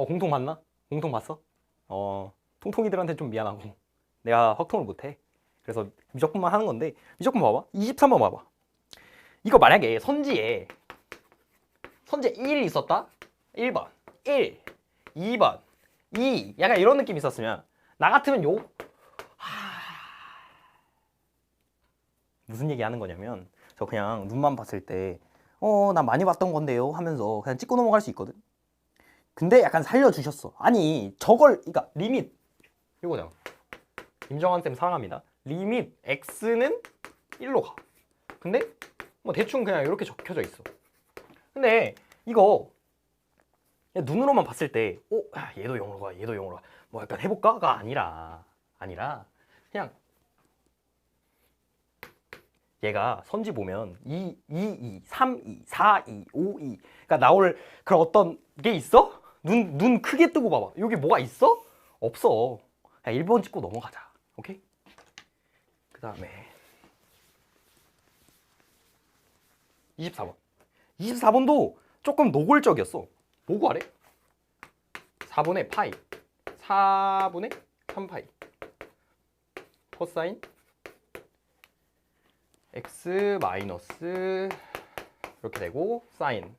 공통 봤나? 공통 봤어? 통통이들한테 좀 미안하고 내가 확통을 못해. 그래서 미적분만 하는 건데, 미적분 봐봐. 23번 봐봐. 이거 만약에 선지에 1 있었다? 1번 1, 2번 2, 약간 이런 느낌 있었으면 나 같으면 무슨 얘기 하는 거냐면, 저 그냥 눈만 봤을 때 나 많이 봤던 건데요 하면서 그냥 찍고 넘어갈 수 있거든. 근데 약간 살려주셨어. 아니 저걸, 그러니까 리밋 이거잖아. 임정환 쌤 사랑합니다. 리밋 x는 1로 가. 근데 뭐 대충 그냥 이렇게 적혀져 있어. 근데 이거 그냥 눈으로만 봤을 때 얘도 0으로 가, 얘도 0으로 가, 뭐 약간 해볼까가 아니라 그냥 얘가 선지 보면 2, 2, 2, 3, 2, 4, 2, 5, 2 그러니까 나올 그런 어떤 게 있어? 눈 크게 뜨고 봐봐. 여기 뭐가 있어? 없어. 그냥 1번 찍고 넘어가자. 오케이? 그 다음에 24번. 24번도 조금 노골적이었어. 뭐 구하래? 4분의 파이, 4분의 3파이, 코사인 x 마이너스 이렇게 되고 사인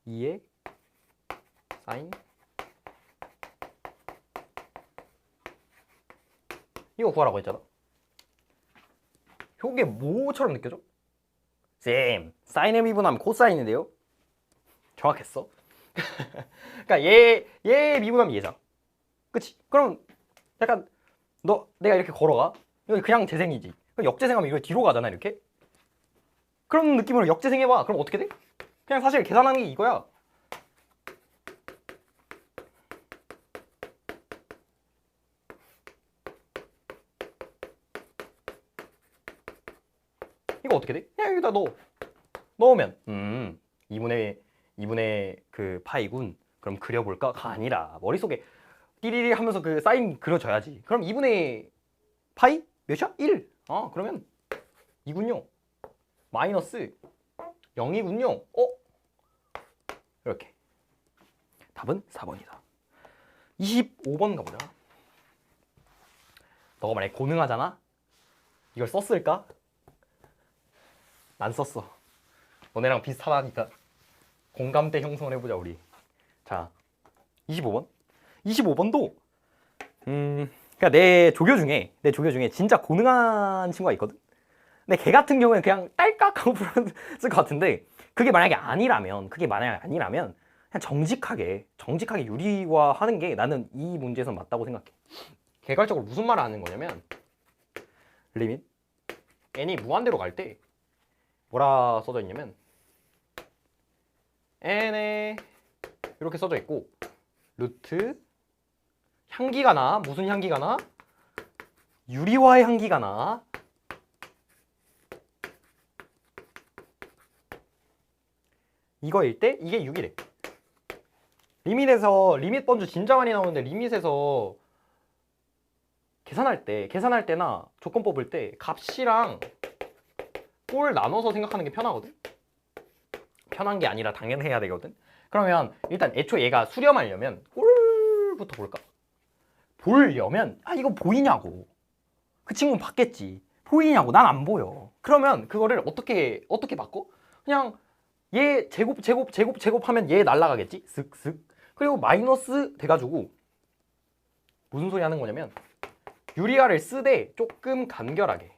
2의 사인, 이거 구하라고 했잖아. 이게 뭐처럼 느껴져? 쌤, 사인에 미분하면 코사인인데요? 정확했어. 그러니까 얘 미분하면 얘잖아. 그치? 그럼 약간 내가 이렇게 걸어가? 여기 그냥 재생이지. 그럼 역재생하면 이거 뒤로 가잖아, 이렇게. 그런 느낌으로 역재생해봐. 그럼 어떻게 돼? 그냥 사실 계산하는 게 이거야. 이거 어떻게 돼? 그냥 여기다 넣으면 2분의 그 파이군. 그럼 그려볼까가 아니라 머릿속에 띠리리 하면서 그 사인 그려줘야지. 그럼 2분의 파이 몇이야? 1. 그러면 2군요. 마이너스 0이군요. 이렇게. 답은 4번이다. 25번 가보자. 너가 만약에 고능하잖아? 이걸 썼을까? 난 썼어. 너네랑 비슷하다니까. 공감대 형성을 해보자, 우리. 자, 25번. 25번도 그러니까 내 조교 중에 진짜 고능한 친구가 있거든. 근데 걔 같은 경우에는 그냥 딸깍하고 풀었을 것 같은데, 그게 만약에 아니라면 그냥 정직하게 유리화하는 게 나는 이 문제에서 맞다고 생각해. 개괄적으로 무슨 말을 하는 거냐면, 리밋 n이 무한대로 갈 때 뭐라 써져 있냐면, n에 이렇게 써져 있고, 루트 향기가 나. 무슨 향기가 나? 유리화의 향기가 나. 이거일 때 이게 6이래. 리밋 번주 진짜 많이 나오는데, 리밋에서 계산할 때나 조건 뽑을 때 값이랑 꼴 나눠서 생각하는 게 편하거든. 편한 게 아니라 당연해야 되거든. 그러면 일단 애초에 얘가 수렴하려면 꼴부터 볼까? 보려면 이거 보이냐고. 그 친구는 봤겠지. 보이냐고. 난 안 보여. 그러면 그거를 어떻게 바꿔? 그냥 얘 제곱하면 얘 날라가겠지? 쓱쓱. 그리고 마이너스 돼가지고 무슨 소리 하는 거냐면, 유리화를 쓰되 조금 간결하게.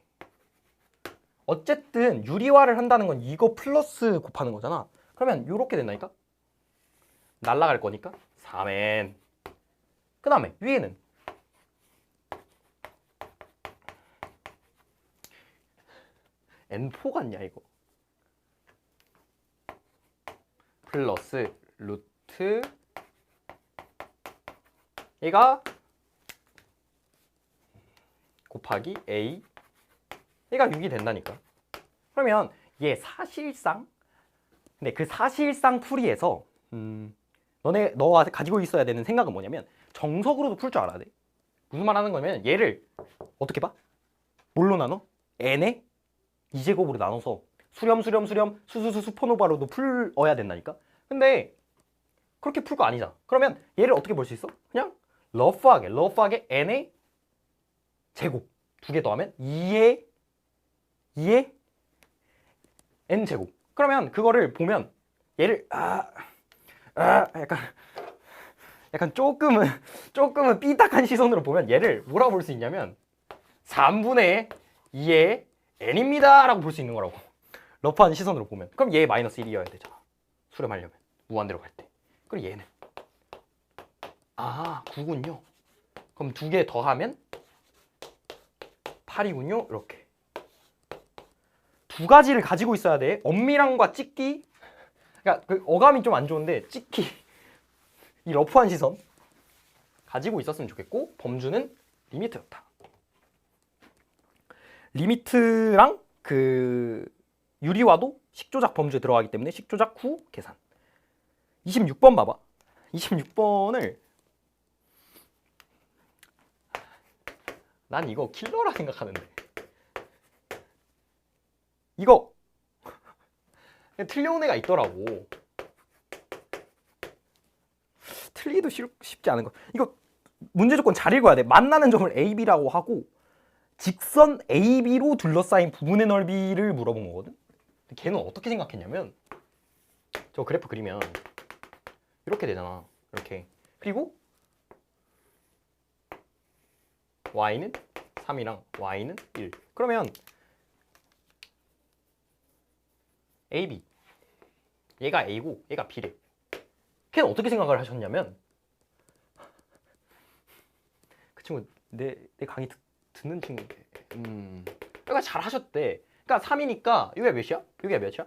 어쨌든 유리화를 한다는 건 이거 플러스 곱하는 거잖아. 그러면 이렇게 된다니까? 날라갈 거니까 3n. 그 다음에 위에는 n4 같냐 이거. 플러스 루트 얘가 곱하기 a, 얘가 6이 된다니까. 그러면 얘 사실상, 근데 그 사실상 풀이에서 너가 가지고 있어야 되는 생각은 뭐냐면, 정석으로도 풀 줄 알아야 돼. 무슨 말 하는 거냐면, 얘를 어떻게 봐? 뭘로 나눠? n에 2제곱으로 나눠서 수렴 수포노바로도 풀어야 된다니까. 근데 그렇게 풀 거 아니잖아. 그러면 얘를 어떻게 볼 수 있어? 그냥 러프하게 n의 제곱 2개 더하면 2의 n 제곱. 그러면 그거를 보면 얘를 약간 조금은 삐딱한 시선으로 보면 얘를 뭐라고 볼 수 있냐면 3분의 2의 n입니다 라고 볼 수 있는 거라고. 러프한 시선으로 보면. 그럼 얘 마이너스 1이어야 되잖아. 수렴하려면 무한대로 갈 때. 그리고 얘는 9군요. 그럼 2개 더하면 8이군요. 이렇게 두 가지를 가지고 있어야 돼. 엄밀함과 찍기. 그러니까 그 어감이 좀 안 좋은데 찍기, 이 러프한 시선 가지고 있었으면 좋겠고, 범주는 리미트였다. 리미트랑 그 유리화도 식조작 범주에 들어가기 때문에 식조작 후 계산. 26번 봐봐. 26번을 난 이거 킬러라 생각하는데, 이거 틀려온 애가 있더라고. 틀리기도 쉽지 않은 거. 이거 문제 조건 잘 읽어야 돼. 만나는 점을 AB라고 하고 직선 AB로 둘러싸인 부분의 넓이를 물어본 거거든. 걔는 어떻게 생각했냐면, 저 그래프 그리면 이렇게 되잖아. 이렇게. 그리고 y는 3이랑 y는 1. 그러면 AB, 얘가 A고 얘가 B래. 걔는 어떻게 생각을 하셨냐면, 그 친구 내 강의 듣는 친구인데 그러니까 잘 하셨대. 그러니까 3이니까 여기가 몇이야? 여기가 몇이야?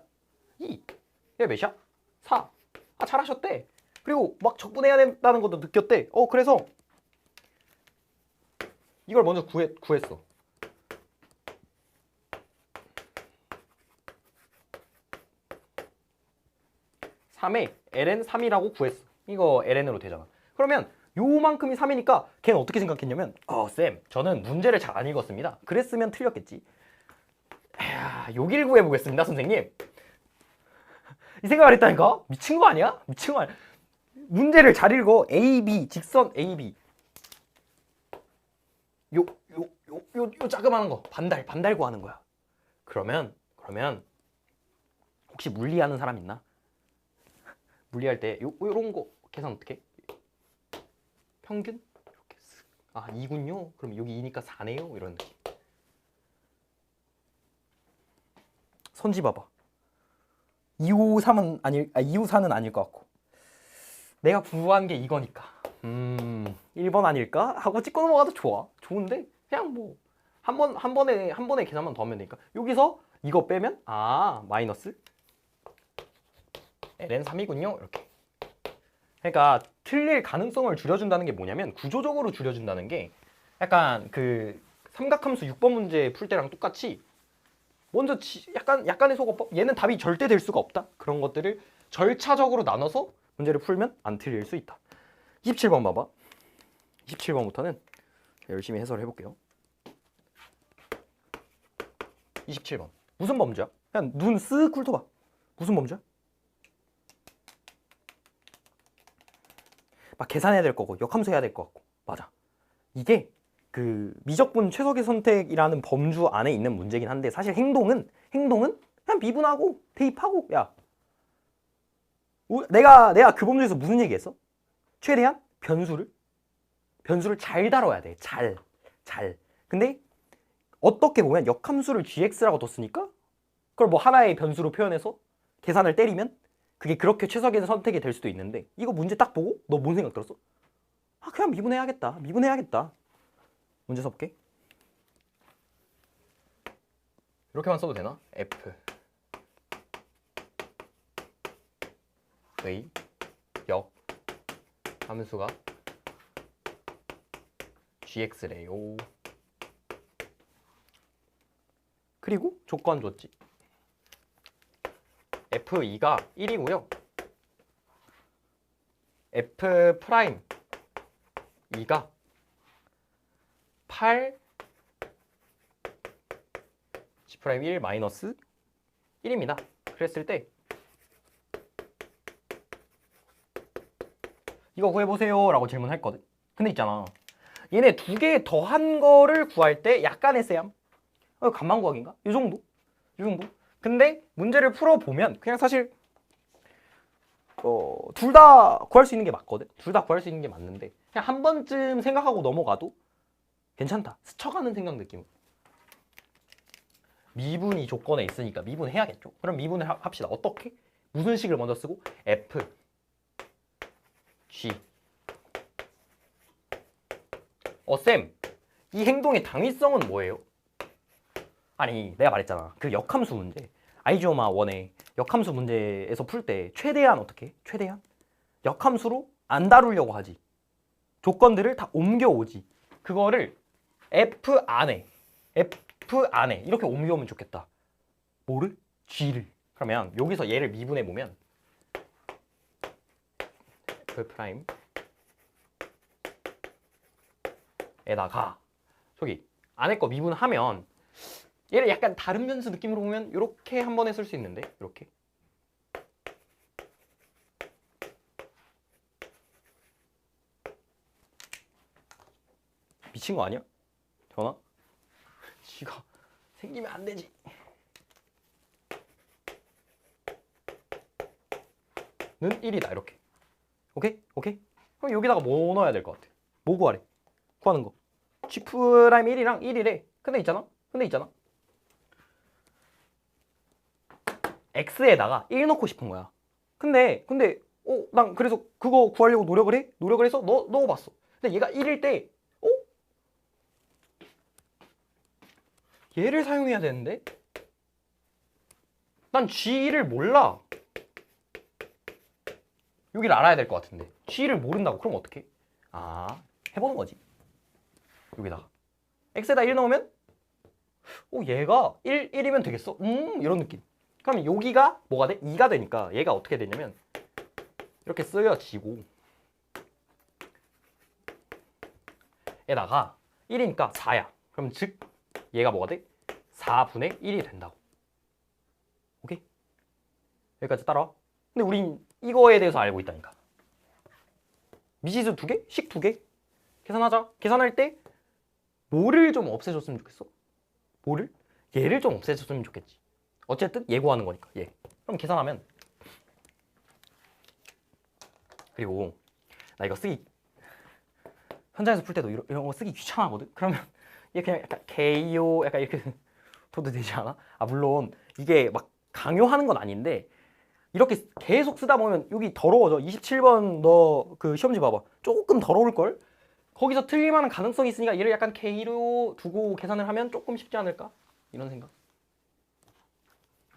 2. 여기가 몇이야? 4. 잘 하셨대. 그리고 막 적분해야 된다는 것도 느꼈대. 그래서 이걸 먼저 구했어. 3에 ln 3이라고 구했어. 이거 ln으로 되잖아. 그러면 요만큼이 3이니까 걔는 어떻게 생각했냐면, 쌤, 저는 문제를 잘 안 읽었습니다. 그랬으면 틀렸겠지. 여기를 구해보겠습니다, 선생님. 이 생각을 했다니까? 미친 거 아니야? 미친 거 아니야? 문제를 잘 읽어. AB, 직선 AB. 요 자그마한 거 반달 구하는 거야. 그러면 혹시 물리하는 사람 있나? 물리할 때 요런 거 계산 어떻게? 평균? 이렇게 쓱. 2군요? 그럼 여기 2니까 4네요? 이런 느낌. 선지 봐봐. 253은 254는 아닐 것 같고. 내가 구한 게 이거니까. 1번 아닐까? 하고 찍고 넘어가도 좋아. 좋은데 그냥 뭐 한 번에 계산만 더 하면 되니까. 여기서 이거 빼면 마이너스 ln 3이군요. 이렇게. 그러니까 틀릴 가능성을 줄여준다는 게 뭐냐면, 구조적으로 줄여준다는 게 약간 그 삼각함수 6번 문제 풀 때랑 똑같이 먼저 약간의 소거법, 얘는 답이 절대 될 수가 없다. 그런 것들을 절차적으로 나눠서 문제를 풀면 안 틀릴 수 있다. 27번 봐봐. 27번부터는 열심히 해설을 해볼게요. 27번 무슨 범주야? 그냥 눈 쓱 훑어봐. 무슨 범주야? 막 계산해야 될 거고 역함수 해야 될 거 같고. 맞아. 이게 그 미적분 최적의 선택이라는 범주 안에 있는 문제긴 한데, 사실 행동은 그냥 미분하고 대입하고. 야, 내가 그 범주에서 무슨 얘기했어? 최대한 변수를 잘 다뤄야 돼. 잘. 근데 어떻게 보면 역함수를 gx라고 뒀으니까 그걸 뭐 하나의 변수로 표현해서 계산을 때리면 그게 그렇게 최적의 선택이 될 수도 있는데, 이거 문제 딱 보고 너 뭔 생각 들었어? 그냥 미분해야겠다. 문제 써볼게. 이렇게만 써도 되나? f 의 역 함수가 gx래요. 그리고 조건 줬지. f2가 1이고요. f'2가 8 G'1 마이너스 1입니다. 그랬을 때 이거 구해보세요 라고 질문했거든. 근데 있잖아, 얘네 두 개 더한 거를 구할 때 약간의 쎄함. 간만 구하기인가? 이 정도? 이 정도? 근데 문제를 풀어보면 그냥 사실 둘 다 구할 수 있는 게 맞거든. 둘 다 구할 수 있는 게 맞는데 그냥 한 번쯤 생각하고 넘어가도 괜찮다. 스쳐가는 생각 느낌. 미분이 조건에 있으니까 미분해야겠죠. 그럼 미분을 합시다. 어떻게? 무슨 식을 먼저 쓰고? F, G. 쌤, 이 행동의 당위성은 뭐예요? 아니, 내가 말했잖아. 그 역함수 문제. 아이지오마 1의 역함수 문제에서 풀 때 최대한 어떻게 해? 최대한? 역함수로 안 다루려고 하지. 조건들을 다 옮겨오지. 그거를 F 안에 이렇게 옮겨오면 좋겠다. 뭐를? G를. 그러면 여기서 얘를 미분해보면 F 프라임 에다가 저기 안에 거 미분하면 얘를 약간 다른 변수 느낌으로 보면 이렇게 한 번에 쓸 수 있는데 이렇게 미친 거 아니야? 전화? 지가 생기면 안 되지. 는 1이다 이렇게. 오케이? 오케이? 그럼 여기다가 뭐 넣어야 될 것 같아? 뭐 구하래? 구하는 거. G 프라임 1이랑 1이래. 근데 있잖아? X에다가 1 넣고 싶은 거야. 근데 난 그래서 그거 구하려고 노력을 해서 넣어봤어. 근데 얘가 1일 때 얘를 사용해야 되는데 난 G를 몰라. 여기를 알아야 될 것 같은데 G를 모른다고. 그럼 어떡해? 해보는 거지. 여기다가 X에다 1 넣으면 얘가 1이면 되겠어? 이런 느낌. 그럼 여기가 뭐가 돼? 2가 되니까 얘가 어떻게 되냐면 이렇게 쓰여지고 에다가 1이니까 4야. 그럼 즉 얘가 뭐가 돼? 4분의 1이 된다고. 오케이? 여기까지 따라와. 근데 우린 이거에 대해서 알고 있다니까. 미지수 2개? 식 2개? 계산하자. 계산할 때 뭐를 좀 없애줬으면 좋겠어? 뭐를? 얘를 좀 없애줬으면 좋겠지. 어쨌든 얘 구하는 거니까 얘. 그럼 계산하면 그리고 나 이거 쓰기 현장에서 풀 때도 이런 거 쓰기 귀찮아하거든? 그러면 얘 그냥 약간 개요 약간 이렇게 둬도 되지 않아? 물론 이게 막 강요하는 건 아닌데 이렇게 계속 쓰다 보면 여기 더러워져. 27번 너 그 시험지 봐봐. 조금 더러울걸? 거기서 틀릴만한 가능성이 있으니까 얘를 약간 K로 두고 계산을 하면 조금 쉽지 않을까? 이런 생각.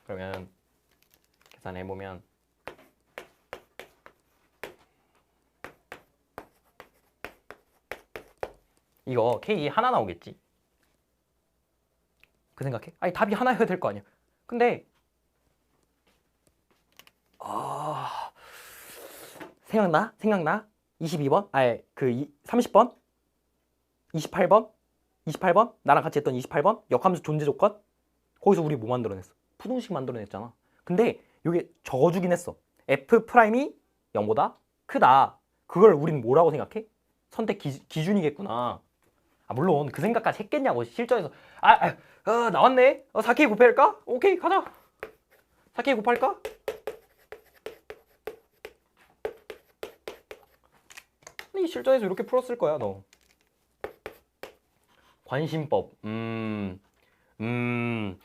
그러면 계산해보면 이거 K 하나 나오겠지? 그 생각해? 아니 답이 하나여야 될 거 아니야. 근데 생각나? 22번? 30번? 28번? 나랑 같이 했던 28번? 역함수 존재 조건? 거기서 우리 뭐 만들어냈어? 푸동식 만들어냈잖아. 근데 이게 적어주긴 했어. F 프라임이 0보다 크다. 그걸 우린 뭐라고 생각해? 선택 기준이겠구나. 물론 그 생각까지 했겠냐고. 실전에서 나왔네. 4K 곱할까? 오케이 가자. 4K 곱할까? 이 실전에서 이렇게 풀었을 거야 너. 관심법.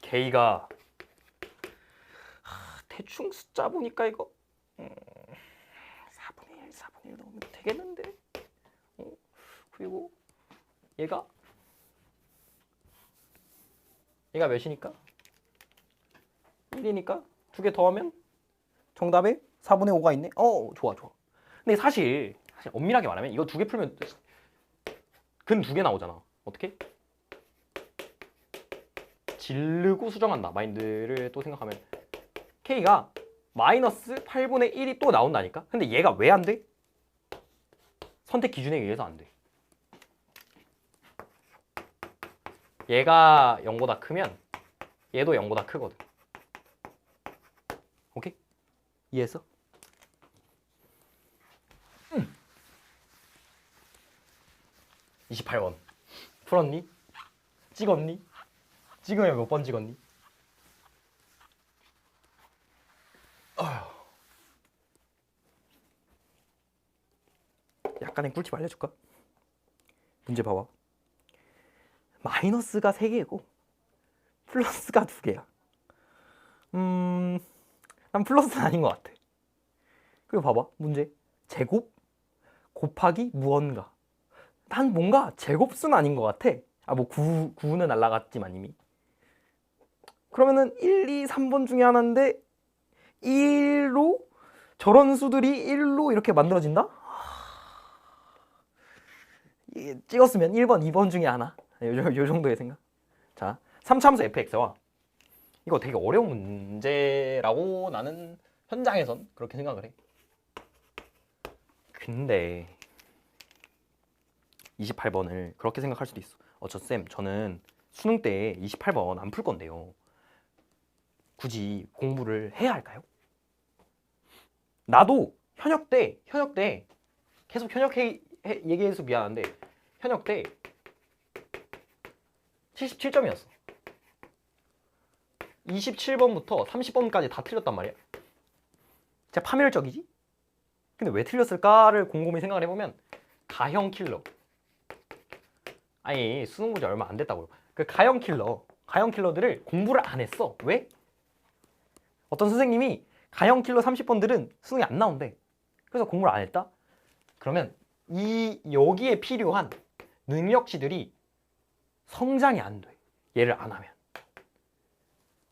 K가 대충 숫자 보니까 이거 4분의 1 넣으면 되겠는데. 그리고 얘가 몇이니까? 1이니까 2개 더하면 정답에 4분의 5가 있네. 좋아. 근데 사실 엄밀하게 말하면 이거 2개 풀면 근 2개 나오잖아. 어떻게? 지르고 수정한다 마인드를 또 생각하면 K가 마이너스 8분의 1이 또 나온다니까? 근데 얘가 왜 안 돼? 선택 기준에 의해서 안 돼. 얘가 0보다 크면 얘도 0보다 크거든. 오케이? 이해했어? 28번 풀었니? 찍었니? 찍으면 몇 번 찍었니? 약간의 꿀팁 알려줄까? 문제 봐봐. 마이너스가 3개고 플러스가 2개야. 난 플러스는 아닌 것 같아. 그리고 봐봐 문제. 제곱 곱하기 무언가. 난 뭔가 제곱수는 아닌 것 같아. 뭐 9는 날라갔지만 이미. 그러면은 1, 2, 3번 중에 하나인데 1로 저런 수들이 1로 이렇게 만들어진다? 찍었으면 1번, 2번 중에 하나. 요 정도의 생각. 자, 3차함수 fx와 이거 되게 어려운 문제라고 나는 현장에선 그렇게 생각을 해. 근데 28번을 그렇게 생각할 수도 있어. 쌤, 저는 수능 때 28번 안 풀 건데요. 굳이 공부를 해야 할까요? 나도 현역 때 계속 현역 얘기해서 미안한데 현역 때 77점이었어. 27번부터 30번까지 다 틀렸단 말이야. 진짜 파멸적이지? 근데 왜 틀렸을까를 곰곰이 생각을 해보면 가형 킬러. 아니 수능 문제 얼마 안 됐다고요. 그 가형 킬러들을 공부를 안 했어. 왜? 어떤 선생님이 가형 킬러 30번들은 수능에 안 나온대. 그래서 공부를 안 했다? 그러면 여기에 필요한 능력치들이 성장이 안 돼. 얘를 안 하면.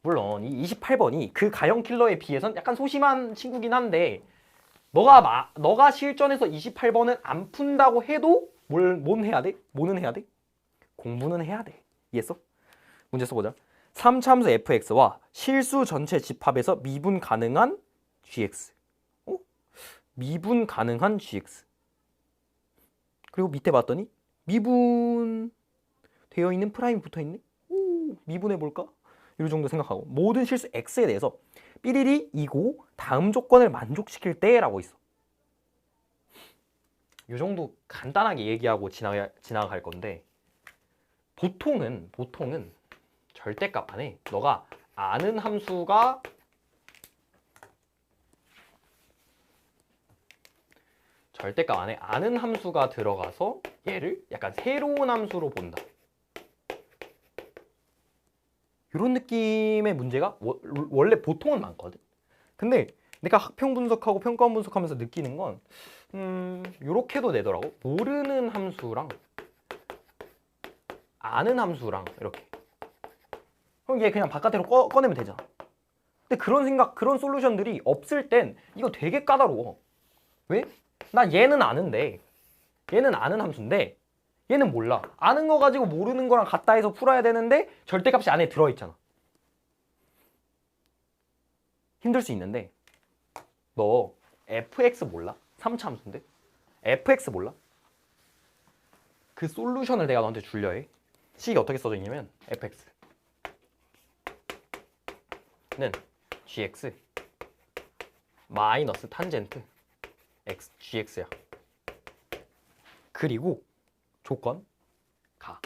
물론 이 28번이 그 가형 킬러에 비해선 약간 소심한 친구긴 한데 너가 실전에서 28번은 안 푼다고 해도 뭔 해야 돼? 뭐는 해야 돼? 공부는 해야 돼. 이해했어? 문제 써보자. 3차함수 fx와 실수 전체 집합에서 미분 가능한 gx. 미분 가능한 gx. 그리고 밑에 봤더니 미분 되어 있는 프라임이 붙어 있네. 미분해 볼까? 이 정도 생각하고 모든 실수 x에 대해서 삐리리 이고 다음 조건을 만족시킬 때라고 있어. 이 정도 간단하게 얘기하고 지나갈 건데 보통은 절대값 안에 너가 아는 함수가 절대값 안에 아는 함수가 들어가서 얘를 약간 새로운 함수로 본다. 이런 느낌의 문제가 원래 보통은 많거든. 근데 내가 학평 분석하고 평가원 분석하면서 느끼는 건 요렇게도 되더라고. 모르는 함수랑 아는 함수랑 이렇게. 그럼 얘 그냥 바깥으로 꺼내면 되잖아. 근데 그런 솔루션들이 없을 땐 이거 되게 까다로워. 왜? 나 얘는 아는데 얘는 아는 함수인데 얘는 몰라. 아는 거 가지고 모르는 거랑 같다 해서 풀어야 되는데 절대값이 안에 들어있잖아. 힘들 수 있는데 너 fx 몰라? 3차 함수인데? fx 몰라? 그 솔루션을 내가 너한테 줄려 해. 식이 어떻게 써져 있냐면 fx는 gx 마이너스 탄젠트 x gx야. 그리고 조건 가.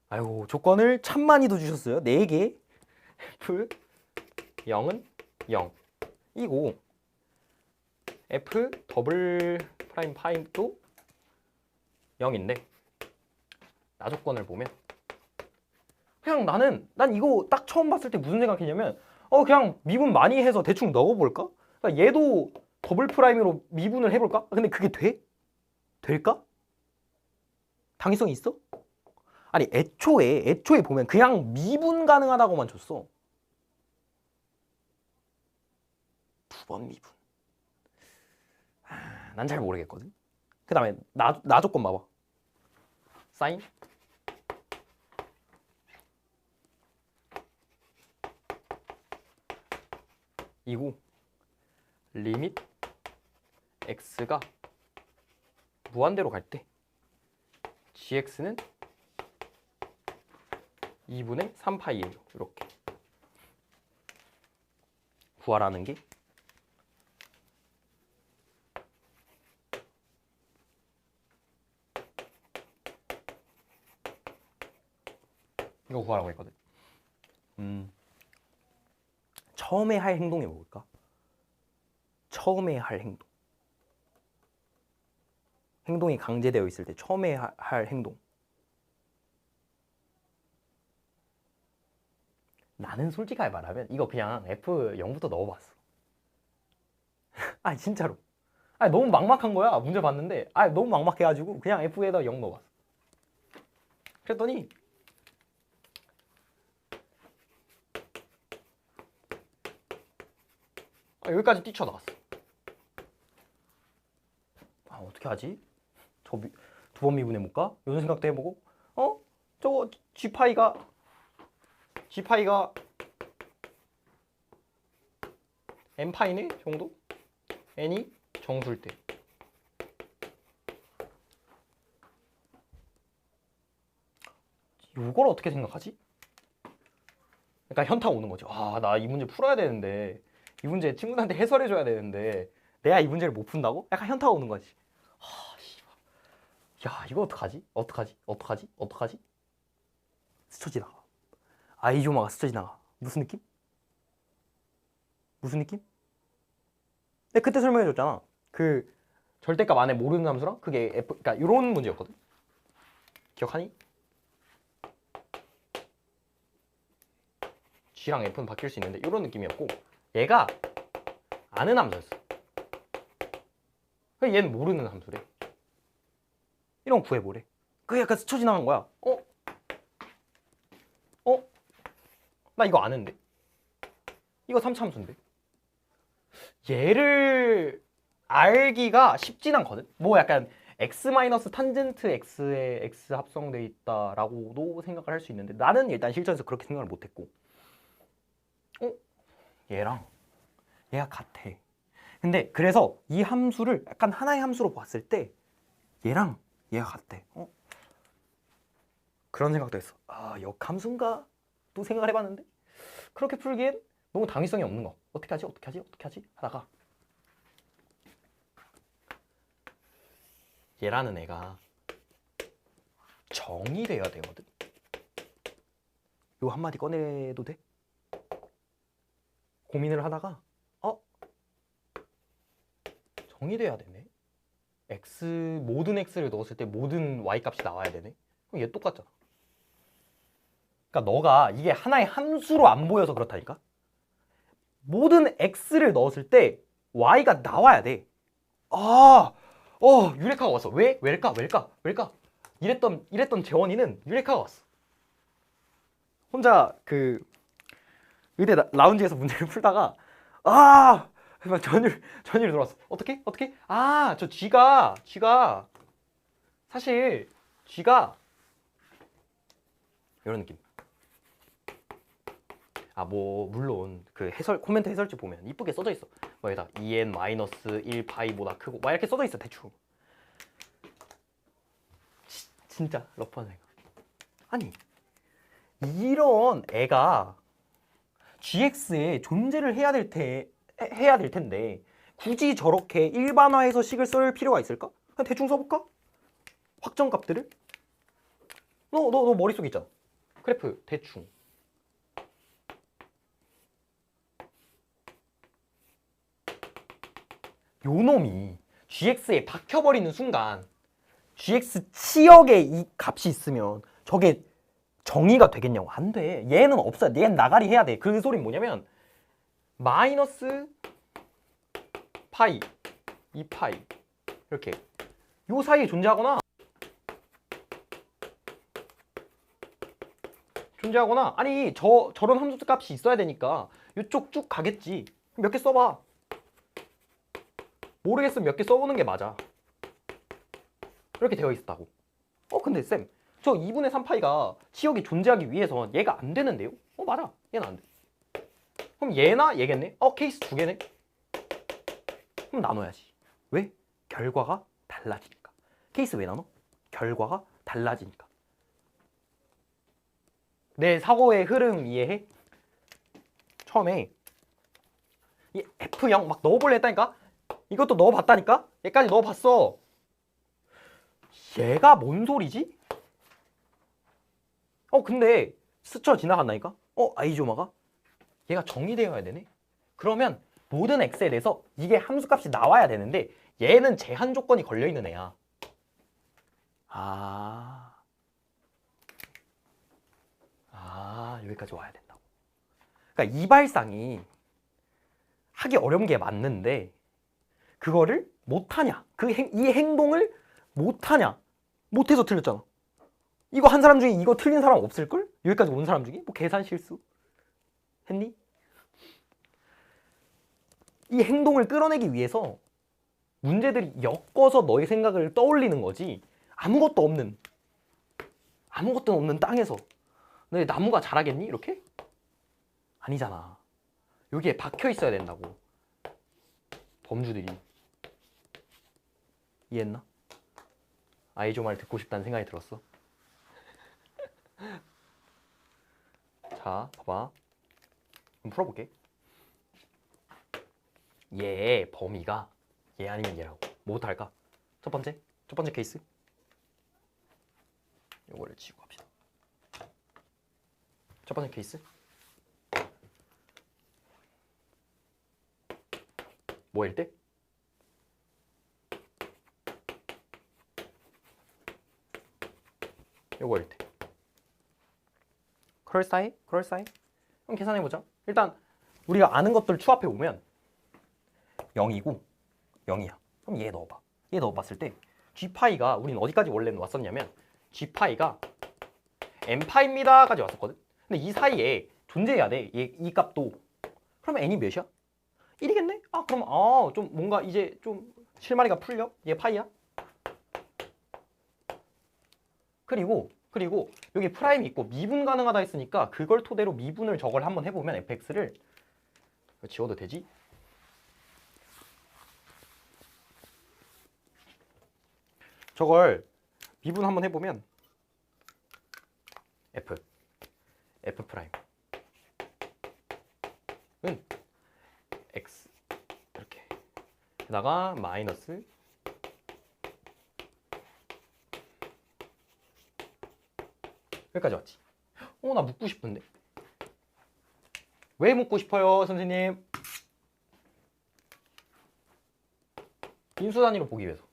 아이고 조건을 참 많이도 주셨어요. 4개. f 0은 0 이고 f 더블 프라임 파임도 0인데 나 조건을 보면 그냥 난 이거 딱 처음 봤을 때 무슨 생각했냐면 그냥 미분 많이 해서 대충 넣어볼까? 그러니까 얘도 더블 프라임으로 미분을 해볼까? 근데 그게 돼? 될까? 당위성이 있어? 아니 애초에 보면 그냥 미분 가능하다고만 줬어. 2번 미분. 난 잘 모르겠거든. 그 다음에 나 조건 봐봐. 사인 이고 리밋 x가 무한대로 갈 때 gx는 2분의 3파이예요. 이렇게 구하라는 게 이거 구하라고 했거든. 처음에 할 행동이 뭘까? 처음에 할 행동. 행동이 강제되어 있을 때 처음에 할 행동. 나는 솔직하게 말하면 이거 그냥 F 0부터 넣어봤어. 아니 진짜로. 아니 너무 막막한 거야. 문제 봤는데 아니 너무 막막해가지고 그냥 F에다 0 넣어봤어. 그랬더니 여기까지 뛰쳐나왔어. 아 어떻게 하지? 저 두 번 미분해 볼까? 이런 생각도 해보고 저거 G파이가 N파이네 정도? N이 정수일 때 이걸 어떻게 생각하지? 그러니까 현타 오는 거죠. 아, 나 이 문제 풀어야 되는데 이 문제 친구들한테 해설해줘야 되는데 내가 이 문제를 못 푼다고? 약간 현타가 오는 거지. 아, 씨발. 야, 이거 어떡하지? 어떡하지? 스쳐 지나가. 아이조마가 스쳐 지나가. 무슨 느낌? 내가 그때 설명해줬잖아. 그 절대값 안에 모르는 함수랑 그게 F, 그러니까 이런 문제였거든. 기억하니? G랑 F는 바뀔 수 있는데 이런 느낌이었고 얘가 아는 함수였어. 얘는 모르는 함수래. 이런 거 구해보래. 그게 약간 스쳐 지나간 거야. 나 이거 아는데. 이거 3차 함수인데. 얘를 알기가 쉽진 않거든. 뭐 약간 x 마이너스 탄젠트 x에 x 합성돼 있다라고도 생각을 할 수 있는데 나는 일단 실전에서 그렇게 생각을 못했고 얘랑 얘가 같아. 근데 그래서 이 함수를 약간 하나의 함수로 봤을 때 얘랑 얘가 같대. 그런 생각도 했어. 아, 역함수인가? 또 생각을 해봤는데 그렇게 풀기엔 너무 당위성이 없는 거. 어떻게 하지? 하다가 얘라는 애가 정이 돼야 되거든. 요 한마디 꺼내도 돼? 고민을 하다가 정이 돼야 되네. 모든 x를 넣었을 때 모든 y 값이 나와야 되네. 그럼 얘 똑같잖아. 그러니까 너가 이게 하나의 함수로 안 보여서 그렇다니까. 모든 x를 넣었을 때 y가 나와야 돼. 유레카가 왔어. 왜일까? 이랬던 재원이는 유레카가 왔어. 혼자 그 의대 라운지에서 문제를 풀다가 전율이 들어왔어. 어떻게? 저 G가 사실 G가 이런 느낌. 뭐 물론 그 코멘트 해설지 보면 이쁘게 써져 있어. 여기다 2n-1파이보다 크고 막 이렇게 써져 있어 대충. 진짜 러프한 생각. 아니 이런 애가 GX에 존재를 해야 될 텐데 굳이 저렇게 일반화해서 식을 쓸 필요가 있을까? 그냥 대충 써볼까? 확정값들을? 너 머릿속에 있잖아. 그래프 대충. 요놈이 GX에 박혀버리는 순간 GX 치역에 이 값이 있으면 저게 정의가 되겠냐고. 안 돼. 얘는 없어. 얘는 나가리 해야 돼. 그 소리는 뭐냐면 마이너스 파이 2파이 이렇게 요 사이에 존재하거나 아니 저런 함수 값이 있어야 되니까 요쪽 쭉 가겠지. 몇 개 써봐. 모르겠으면 몇 개 써보는 게 맞아. 이렇게 되어 있었다고. 근데 쌤, 저 2분의 3파이가 치역이 존재하기 위해선 얘가 안 되는데요? 맞아. 얘는 안 돼. 그럼 얘나 얘겠네? 케이스 두 개네? 그럼 나눠야지. 왜? 결과가 달라지니까. 케이스 왜 나눠? 결과가 달라지니까. 내 사고의 흐름 이해해? 처음에 이 F0 막 넣어볼래 했다니까? 이것도 넣어봤다니까? 얘까지 넣어봤어. 얘가 뭔 소리지? 근데 스쳐 지나간다니까? 아이조마가? 얘가 정의되어야 되네? 그러면 모든 x에 대해서 이게 함수값이 나와야 되는데 얘는 제한 조건이 걸려있는 애야. 여기까지 와야 된다고. 그러니까 이발상이 하기 어려운 게 맞는데 그거를 못하냐? 이 행동을 못하냐? 못해서 틀렸잖아. 이거 한 사람 중에 이거 틀린 사람 없을걸? 여기까지 온 사람 중에? 뭐 계산 실수? 했니? 이 행동을 끌어내기 위해서 문제들이 엮어서 너의 생각을 떠올리는 거지 아무것도 없는 땅에서 너 나무가 자라겠니? 이렇게? 아니잖아. 여기에 박혀 있어야 된다고. 범주들이. 이해했나? 아이조 말 듣고 싶다는 생각이 들었어. 자, 봐봐. 한번 풀어볼게. 얘의 범위가 얘 아니면 얘라고. 뭐부터 할까? 첫 번째 케이스. 요거를 지우고 합시다. 첫 번째 케이스. 뭐일 때? 요거일 때. 그럴싸해? 그럼 계산해보자. 일단 우리가 아는 것들 추합해 보면 0이고 0이야. 그럼 얘 넣어봐. 얘 넣어봤을 때 G파이가 우리는 어디까지 원래 왔었냐면 G파이가 N파입니다까지 왔었거든. 근데 이 사이에 존재해야 돼. 이 값도. 그러면 N이 몇이야? 1이겠네? 그럼 좀 뭔가 이제 좀 실마리가 풀려? 얘 파이야? 그리고 여기 프라임이 있고 미분 가능하다 했으니까 그걸 토대로 미분을 저걸 한번 해보면 fx를 지워도 되지? 저걸 미분 한번 해보면 f 프라임은 x 이렇게 게다가 마이너스 여기까지 왔지. 나 묻고 싶은데. 왜 묻고 싶어요, 선생님? 인수 단위로 보기 위해서.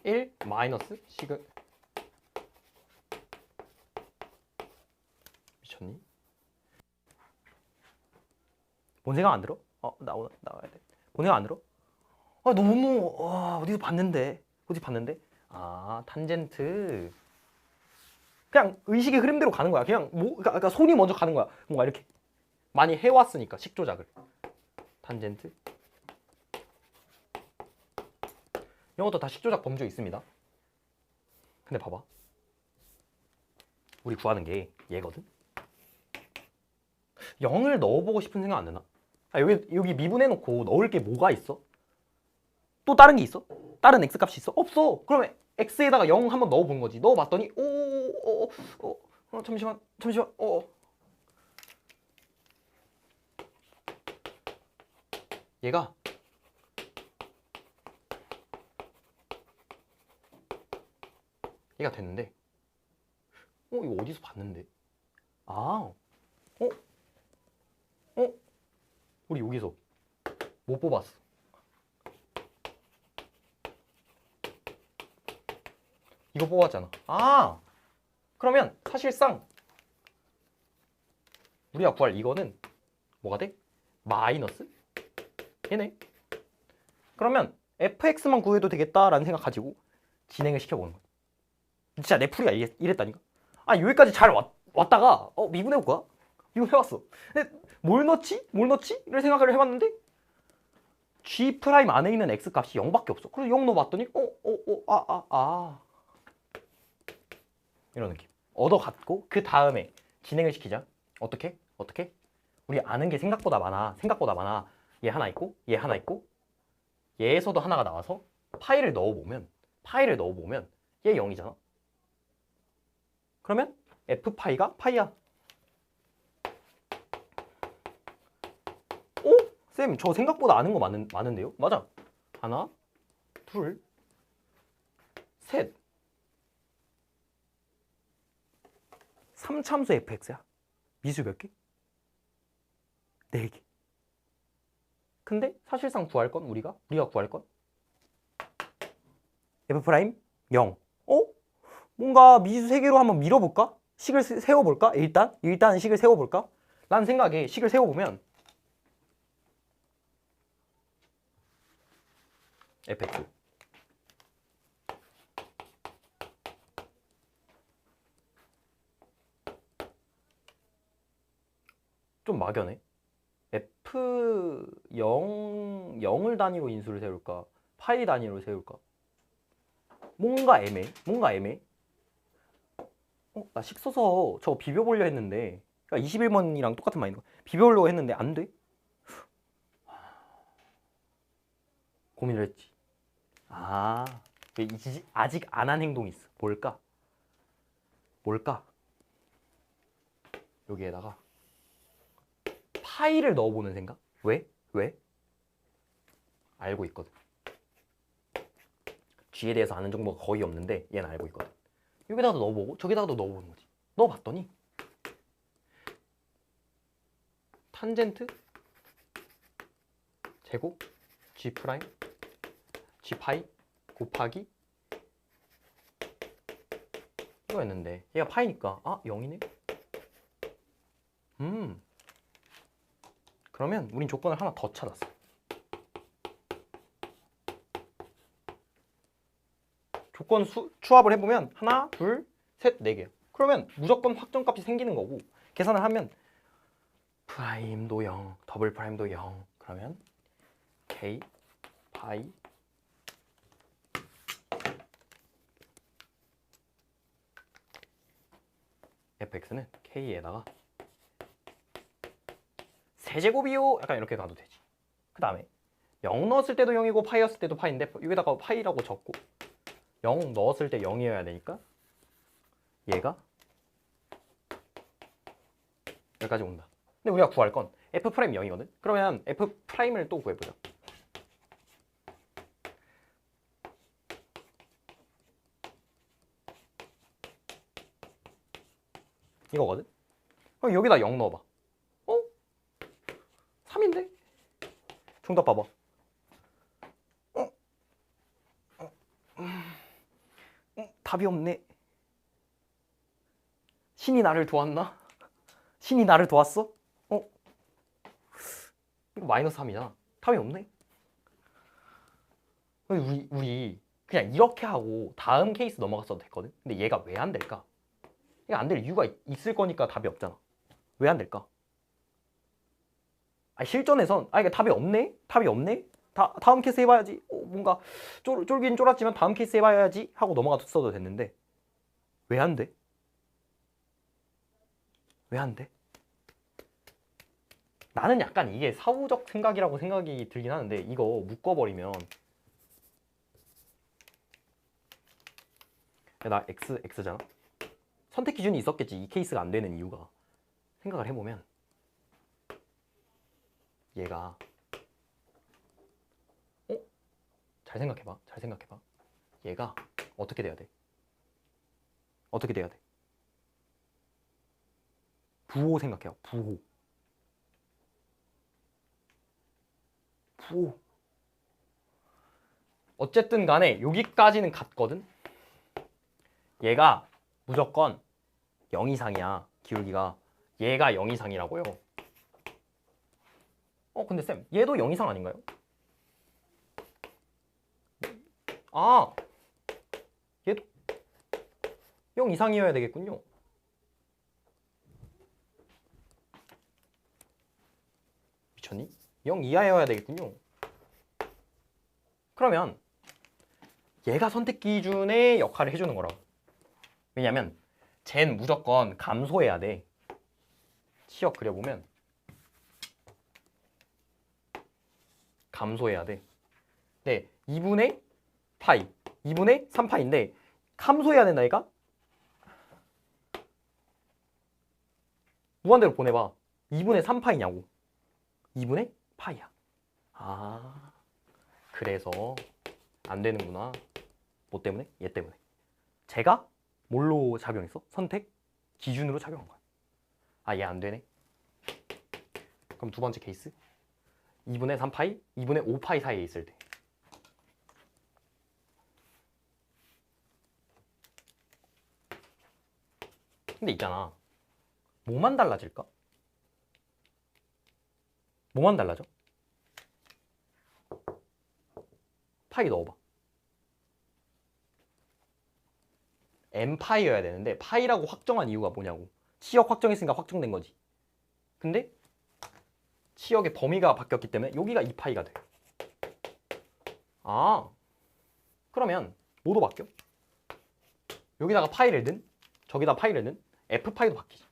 1 마이너스 시그 미쳤니? 뭔 생각 안 들어? 나와야 돼. 뭔 생각 안 들어? 너무 어디서 봤는데. 탄젠트. 그냥 의식의 흐름대로 가는 거야. 그냥 그러니까 손이 먼저 가는 거야. 뭔가 이렇게 많이 해왔으니까 식조작을. 탄젠트. 이런 것도 다 식조작 범주에 있습니다. 근데 봐봐. 우리 구하는 게 얘거든. 0을 넣어보고 싶은 생각 안 드나? 여기 미분해놓고 넣을 게 뭐가 있어? 또 다른 게 있어? 다른 x값이 있어? 없어. 그러면 x에다가 0 한번 넣어본 거지. 넣어봤더니 잠시만 얘가 됐는데 이거 어디서 봤는데? 우리 여기서 못 뽑았어. 이거 뽑았잖아. 그러면 사실상 우리가 구할 이거는 뭐가 돼? 마이너스 얘네. 그러면 fx만 구해도 되겠다라는 생각 가지고 진행을 시켜보는 거야. 진짜 내 풀이가 이랬다니까. 여기까지 잘 왔다가 미분해볼까? 이거 해봤어. 근데 뭘 넣지? 를 생각을 해봤는데 g 프라임 안에 있는 x 값이 0밖에 없어. 그래서 0 넣어봤더니 이런 느낌. 얻어갖고 그 다음에 진행을 시키자. 어떻게? 우리 아는 게 생각보다 많아. 얘 하나 있고 얘에서도 하나가 나와서 파이를 넣어보면 얘 0이잖아. 그러면 f파이가 파이야. 쌤, 저 생각보다 아는 거 많은데요? 맞아. 하나, 둘, 셋. 3참수 fx야. 미수 몇 개? 4개. 근데 사실상 구할 건 우리가 구할 건 f 프라임 0. 뭔가 미수 3개로 한번 밀어볼까? 식을 세워볼까? 일단 식을 세워볼까? 라는 생각에 식을 세워보면 fx 좀 막연해. f0 0을 단위로 인수를 세울까? 파이 단위로 세울까? 뭔가 애매해. 나 식 써서 저거 비벼보려 했는데, 그러니까 21번이랑 똑같은 말인가? 비벼보려고 했는데 안 돼? 고민을 했지. 아직 안 한 행동이 있어. 뭘까? 여기에다가 파이를 넣어보는 생각? 왜? 알고 있거든. G에 대해서 아는 정보가 거의 없는데 얘는 알고 있거든. 여기다가도 넣어보고 저기다가도 넣어보는 거지. 넣어봤더니 탄젠트 제곱 G 프라임 G 파이 곱하기 이거였는데 얘가 파이니까 0이네? 그러면 우린 조건을 하나 더 찾았어. 조건 추합을 해보면 하나, 둘, 셋, 4개. 그러면 무조건 확정값이 생기는 거고 계산을 하면 프라임도 0, 더블 프라임도 0. 그러면 K, 파이 fx는 K에다가 세제곱이요. 약간 이렇게 가도 되지. 그 다음에 0 넣었을 때도 0이고 파이였을 때도 파이인데 여기다가 파이라고 적고 0 넣었을 때 0이어야 되니까 얘가 여기까지 온다. 근데 우리가 구할 건 f 프라임 0이거든. 그러면 f 프라임을 또 구해보자. 이거거든. 그럼 여기다 0 넣어봐. 3인데? 정답 봐봐. 답이 없네. 신이 나를 도왔나? 신이 나를 도왔어? 이거 마이너스 3이잖아. 답이 없네. 우리 그냥 이렇게 하고 다음 케이스 넘어갔어도 됐거든. 근데 얘가 왜 안 될까? 얘가 안 될 이유가 있을 거니까 답이 없잖아. 왜 안 될까? 실전에선 이게 답이 없네? 다음 케이스 해봐야지. 뭔가 쫄긴 쫄았지만 다음 케이스 해봐야지 하고 넘어갔어도 됐는데 왜 안 돼? 왜 안 돼? 나는 약간 이게 사후적 생각이라고 생각이 들긴 하는데 이거 묶어버리면 나 X잖아? 선택 기준이 있었겠지. 이 케이스가 안 되는 이유가. 생각을 해보면 얘가 잘 생각해봐. 얘가 어떻게 돼야 돼? 부호 생각해요. 부호. 어쨌든 간에 여기까지는 같거든? 얘가 무조건 0 이상이야. 기울기가. 얘가 0 이상이라고요. 근데 쌤, 얘도 0 이상 아닌가요? 얘도 0 이상이어야 되겠군요. 미쳤니? 0 이하여야 되겠군요. 그러면 얘가 선택 기준의 역할을 해주는 거라고. 왜냐면 쟤는 무조건 감소해야 돼. 치역 그려보면 감소해야 돼. 네, 2분의 파이, 2분의 3파인데 감소해야 된다 얘가? 무한대로 보내봐. 2분의 3파이냐고. 2분의 파이야. 그래서 안 되는구나. 뭐 때문에? 얘 때문에. 제가 뭘로 작용했어? 선택 기준으로 작용한 거야. 아, 얘 안 되네. 그럼 두 번째 케이스. 2분의 3파이, 2분의 5파이 사이에 있을 때. 근데 있잖아. 뭐만 달라질까? 뭐만 달라져? 파이 넣어봐. n파이여야 되는데 파이라고 확정한 이유가 뭐냐고. 치역 확정했으니까 확정된 거지. 근데 치역의 범위가 바뀌었기 때문에 여기가 2파이가 돼. 아, 그러면 뭐도 바뀌어? 여기다가 파이를 넣은, 저기다 파이를 넣은 f파이도 바뀌지.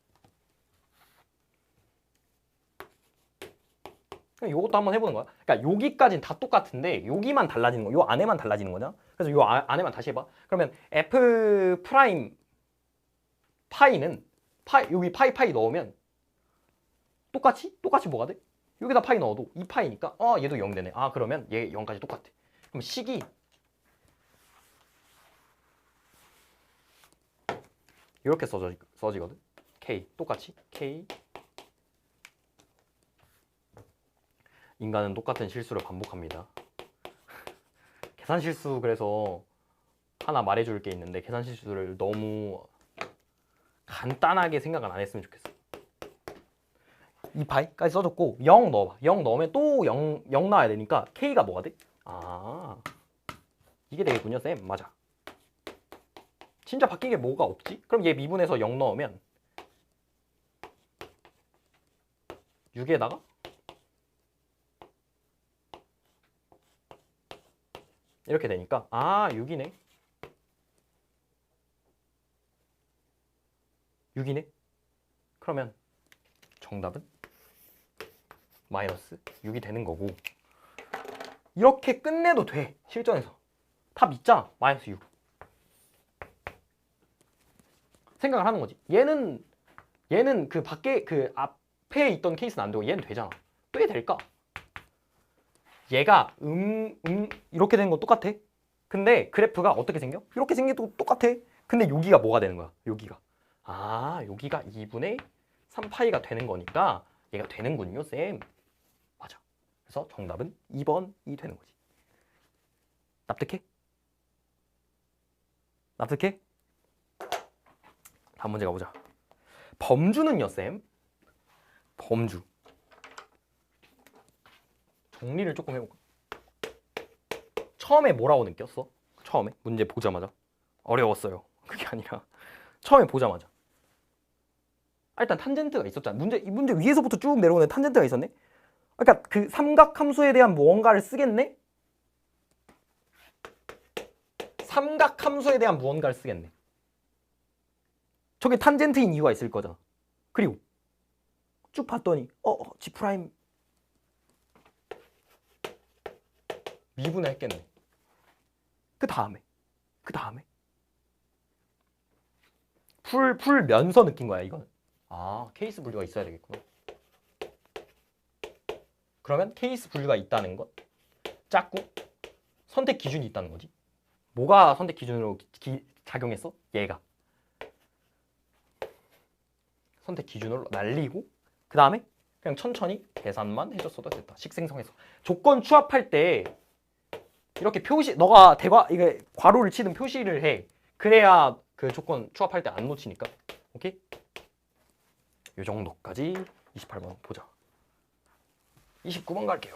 이것도 한번 해보는 거야. 그러니까 여기까지는 다 똑같은데 여기만 달라지는 거, 요 안에만 달라지는 거냐? 그래서 요 안에만 다시 해봐. 그러면 f 프라임 파이는 여기 파이 넣으면 똑같이 뭐가 돼? 여기다 파이 넣어도 2파이니까 얘도 0 되네. 아, 그러면 얘 0까지 똑같아. 그럼 식이 이렇게 써지거든. k 똑같이 k. 인간은 똑같은 실수를 반복합니다. 계산 실수, 그래서 하나 말해줄 게 있는데 계산 실수를 너무 간단하게 생각은 안 했으면 좋겠어. 2파이까지 써줬고 0 넣어봐. 0 넣으면 또 0 나와야 되니까 k가 뭐가 돼? 아, 이게 되겠군요, 쌤. 맞아. 진짜 바뀐 게 뭐가 없지? 그럼 얘 미분해서 0 넣으면 6에다가 이렇게 되니까 6이네. 6이네. 그러면 정답은 마이너스 6이 되는 거고, 이렇게 끝내도 돼. 실전에서 답 있잖아. 마이너스 6. 생각을 하는 거지. 얘는 그 밖에 그 앞에 있던 케이스는 안 되고 얘는 되잖아. 왜 될까? 얘가 이렇게 되는 건 똑같아. 근데 그래프가 어떻게 생겨? 이렇게 생겨도 똑같아. 근데 여기가 뭐가 되는 거야? 여기가 여기가 2분의 3파이가 되는 거니까 얘가 되는군요, 쌤. 맞아. 그래서 정답은 2번이 되는 거지. 납득해? 납득해? 다음 문제 가보자. 범주는요, 쌤? 범주. 정리를 조금 해볼까? 처음에 뭐라고 느꼈어? 처음에 문제 보자마자 어려웠어요. 그게 아니라 처음에 보자마자 일단 탄젠트가 있었잖아. 이 문제 위에서부터 쭉 내려오는 탄젠트가 있었네. 그러니까 그 삼각함수에 대한 무언가를 쓰겠네. 삼각함수에 대한 무언가를 쓰겠네. 저게 탄젠트인 이유가 있을 거잖아. 그리고 쭉 봤더니 G 프라임 미분했겠네. 그 다음에 풀면서 느낀 거야, 이거는. 케이스 분류가 있어야 되겠구나. 그러면 케이스 분류가 있다는 건 짝꿍 선택 기준이 있다는 거지. 뭐가 선택 기준으로 작용했어? 얘가 선택 기준으로 날리고, 그 다음에 그냥 천천히 계산만 해줬어도 됐다. 식생성해서 조건 추합할 때 이렇게 표시, 너가 이게 괄호를 치든 표시를 해. 그래야 그 조건 추합할 때 안 놓치니까. 오케이? 이 정도까지 28번 보자. 29번 갈게요.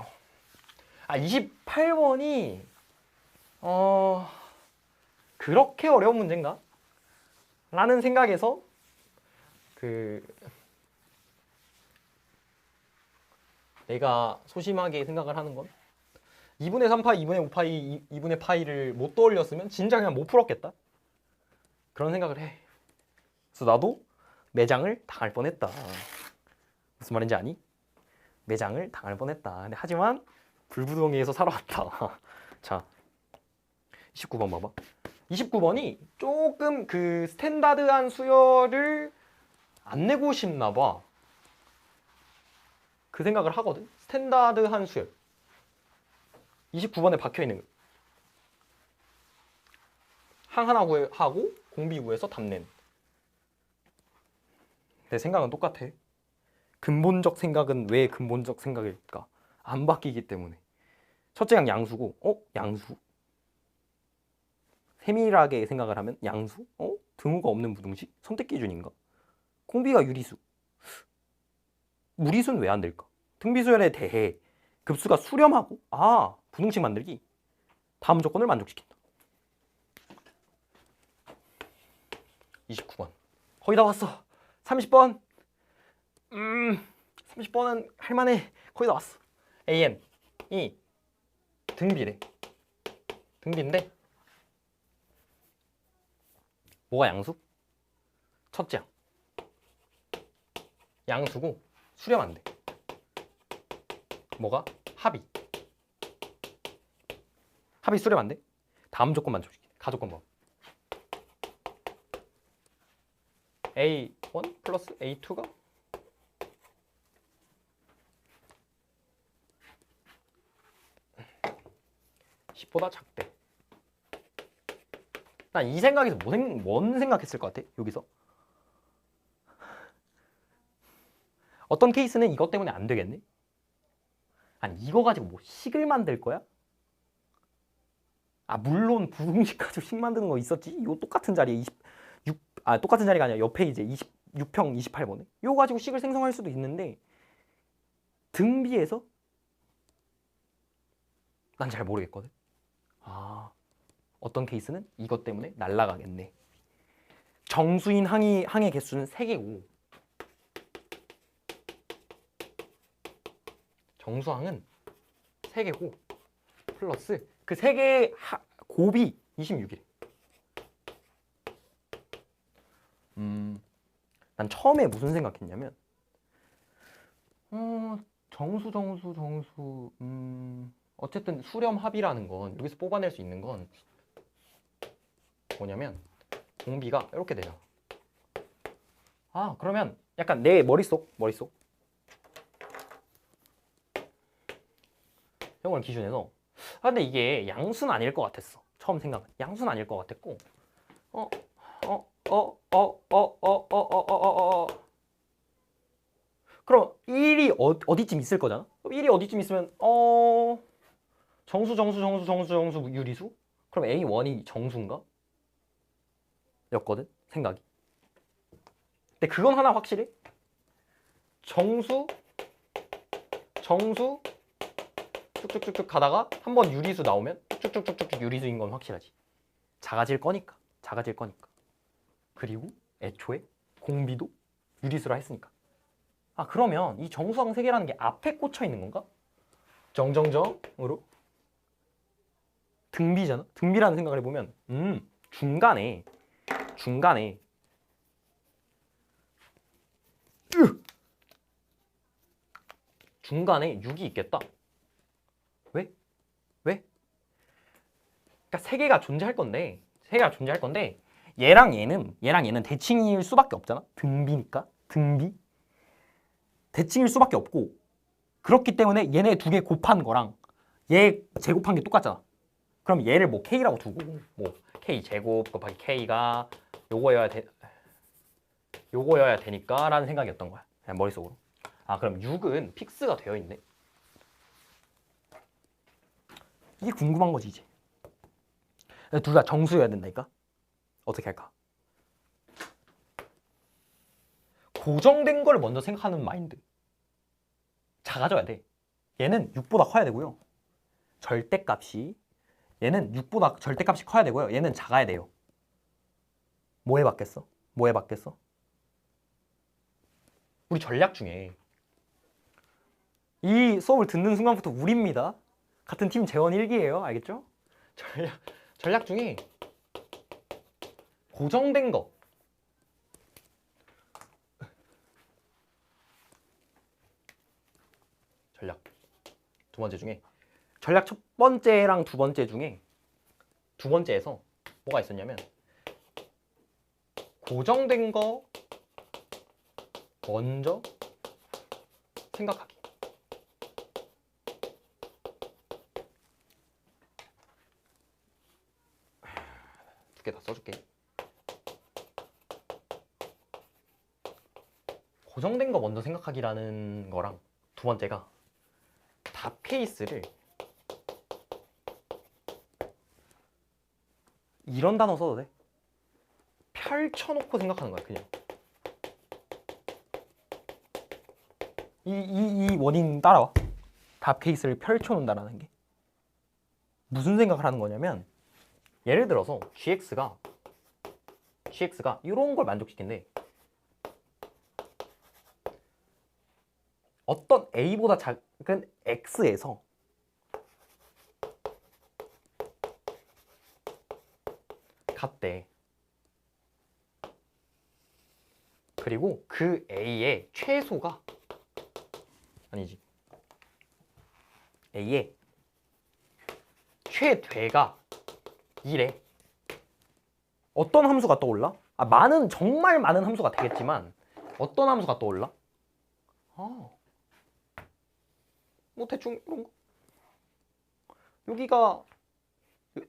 28번이 그렇게 어려운 문제인가? 라는 생각에서 내가 소심하게 생각을 하는 건 2분의 3파이, 2분의 5파이, 2분의 파이를 못 떠올렸으면 진짜 그냥 못 풀었겠다. 그런 생각을 해. 그래서 나도 매장을 당할 뻔했다. 무슨 말인지 아니? 매장을 당할 뻔했다. 근데 하지만 불구덩이에서 살아왔다. 자, 29번 봐봐. 29번이 조금 그 스탠다드한 수열을 안 내고 싶나 봐. 그 생각을 하거든. 스탠다드한 수열. 29번에 박혀있는 거. 항 하나 하고 공비 구해서 답 낸. 내 생각은 똑같아. 근본적 생각은 왜 근본적 생각일까? 안 바뀌기 때문에. 첫째랑 양수고, 양수? 세밀하게 생각을 하면 양수? 등호가 없는 무등식? 선택 기준인가? 공비가 유리수. 무리수는 왜 안 될까? 등비수열에 대해 급수가 수렴하고, 부등식 만들기. 다음 조건을 만족시킨다. 29번. 거의 다 왔어. 30번. 30번은 할만해. 거의 다 왔어. AN이 등비래. 등비인데 뭐가 양수? 첫째야. 양수고 수렴 안 돼. 뭐가? 합의. 합의 수렴 안 돼? 다음 조건 만족시켜. 가조건 뭐? A1 플러스 A2가 10보다 작대. 난 이 생각에서 뭔 생각했을 것 같아? 여기서 어떤 케이스는 이것 때문에 안 되겠네? 아니 이거 가지고 뭐 식을 만들 거야? 물론 부등식 가지고 식 만드는 거 있었지. 이거 똑같은 자리에 똑같은 자리가 아니라 옆에 이제 26평 28번에 이거 가지고 식을 생성할 수도 있는데 등비에서 난 잘 모르겠거든. 어떤 케이스는 이것 때문에 날아가겠네. 정수인 항의 개수는 3개고 정수항은 3개고 플러스 그 3개의 곱이 26이래. 난 처음에 무슨 생각했냐면 정수 어쨌든 수렴 합이라는 건 여기서 뽑아낼 수 있는 건 뭐냐면 공비가 이렇게 돼요. 그러면 약간 내 머릿속 형을 기준해서 근데 이게 양수는 아닐 것 같았어. 처음 생각은 양수는 아닐 것 같았고 그럼 1이 어디쯤 있을 거잖아. 그럼 1이 어디쯤 있으면 정수 유리수? 그럼 A1이 정수인가? 였거든 생각이. 근데 그건 하나 확실해. 정수 쭉쭉쭉쭉 가다가 한번 유리수 나오면 쭉쭉쭉쭉 유리수인 건 확실하지. 작아질 거니까. 그리고 애초에 공비도 유리수라 했으니까. 그러면 이 정수항 3개라는 게 앞에 꽂혀 있는 건가? 정으로 등비잖아. 등비라는 생각을 해보면 중간에 6이 있겠다. 왜? 그러니까 3개가 존재할 건데 얘랑 얘는 대칭일 수밖에 없잖아. 등비니까. 대칭일 수밖에 없고 그렇기 때문에 얘네 2개 곱한 거랑 얘 제곱한 게 똑같잖아. 그럼 얘를 뭐 K라고 두고 뭐 K 제곱 곱하기 K가 요거여야 되니까 라는 생각이었던 거야. 그냥 머릿속으로. 그럼 6은 픽스가 되어 있네. 이게 궁금한 거지 이제. 둘 다 정수여야 된다니까. 어떻게 할까? 고정된 걸 먼저 생각하는 마인드. 작아져야 돼. 얘는 6보다 커야 되고요. 얘는 6보다 절대값이 커야 되고요. 얘는 작아야 돼요. 뭐에 받겠어? 우리 전략 중에 이 수업을 듣는 순간부터 우리입니다. 같은 팀 재원 1기예요. 알겠죠? 전략 중에 고정된 거 전략 두 번째 중에 전략 첫 번째랑 두 번째 중에 두 번째에서 뭐가 있었냐면 고정된 거 먼저 생각하기. 두 개 다 써줄게. 고정된 거 먼저 생각하기라는 거랑 두 번째가 답 케이스를 이런 단어 써도 돼. 펼쳐놓고 생각하는 거야, 그냥. 이 원인 따라와. 답 케이스를 펼쳐놓는다라는 게 무슨 생각을 하는 거냐면, 예를 들어서 gx가 이런 걸 만족시킨대. 어떤 a보다 작은 x에서 같대. 그리고 그 a의 최소가 아니지. a의 최대가 1에 어떤 함수가 떠올라? 정말 많은 함수가 되겠지만 어떤 함수가 떠올라? 뭐 대충 이런 거. 여기가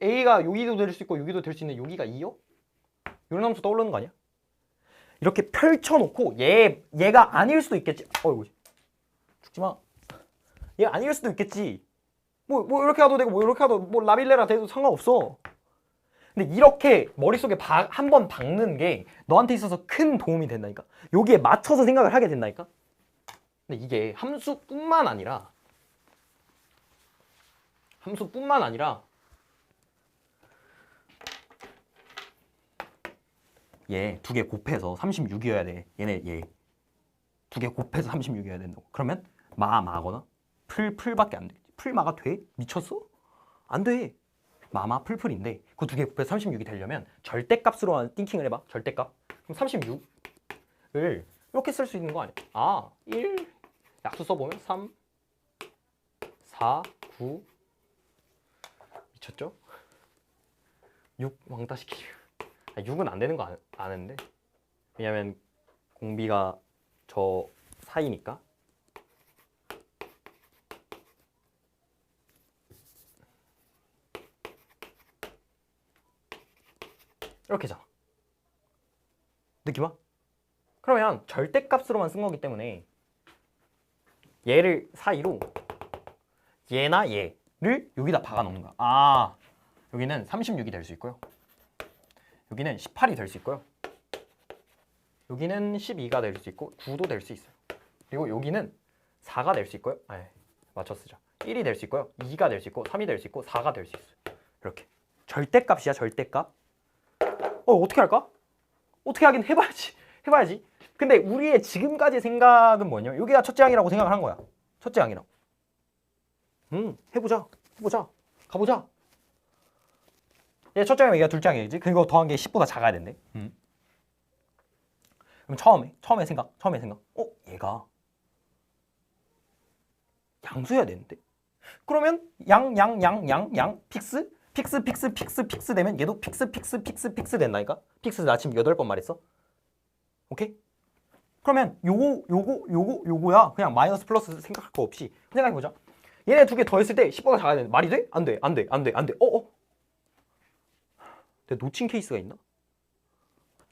a가 여기도 될 수 있고 여기도 될 수 있는 여기가 2요? 이런 함수 떠오르는 거 아니야? 이렇게 펼쳐놓고 얘가 아닐 수도 있겠지. 어이구, 죽지 마. 얘가 아닐 수도 있겠지. 뭐 이렇게 해도 되고 뭐 이렇게 해도 뭐 라빌레라 돼도 상관없어. 근데 이렇게 머릿속에 한 번 박는 게 너한테 있어서 큰 도움이 된다니까. 여기에 맞춰서 생각을 하게 된다니까. 근데 이게 함수뿐만 아니라 얘 두 개 곱해서 36이어야 돼. 얘 두 개 곱해서 36이어야 된다고. 그러면 마거나 풀밖에 안 돼. 풀마가 돼? 미쳤어? 안 돼. 마마 풀인데 그 두 개 곱해서 36이 되려면 절대값으로만 띵킹을 해봐. 절대값. 그럼 36을 이렇게 쓸 수 있는 거 아니야? 1 약수 써보면 3 4 9 미쳤죠? 6 왕따 시키기. 6은 안 되는 거 아는데, 왜냐면 공비가 저 사이니까. 이렇게잖아. 느낌 와? 그러면 절대값으로만 쓴 거기 때문에 얘를 사이로 얘나 얘를 여기다 박아 놓는 거야. 여기는 36이 될 수 있고요. 여기는 18이 될 수 있고요. 여기는 12가 될 수 있고 9도 될 수 있어요. 그리고 여기는 4가 될 수 있고요. 맞춰 쓰자. 1이 될 수 있고요. 2가 될 수 있고 3이 될 수 있고 4가 될 수 있어요. 이렇게. 절대값이야, 절대값. 어떻게 할까? 어떻게 하긴 해봐야지. 근데 우리의 지금까지 생각은 뭐냐? 여기가 첫째 항이라고 생각을 한 거야. 첫째 항이라고. 해보자. 가보자. 얘 첫째 항이면 얘가 둘째 항이겠지? 그리고 더한 게 10보다 작아야 된대. 그럼 처음에 생각. 얘가 양수여야 되는데. 그러면 양 픽스 되면 얘도 픽스 된다니까? 픽스 나 지금 8번 말했어. 오케이? 그러면 요거야. 그냥 마이너스 플러스 생각할 거 없이 생각해보자. 얘네 두 개 더했을 때 10보다 작아야 되는데 말이 돼? 안 돼. 내가 놓친 케이스가 있나?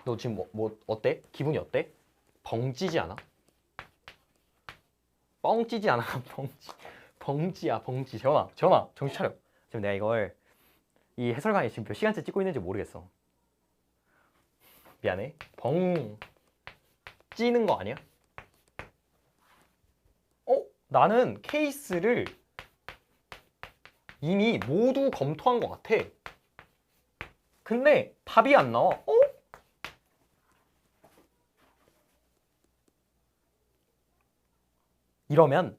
너 지금 뭐 어때? 기분이 어때? 벙찌지 않아? 뻥찌지 않아? 벙찌야. 재원아 정신 차려. 지금 내가 이걸 이 해설강의 지금 몇 시간째 찍고 있는지 모르겠어. 미안해. 찌는 거 아니야? 나는 케이스를 이미 모두 검토한 것 같아. 근데 답이 안 나와. 이러면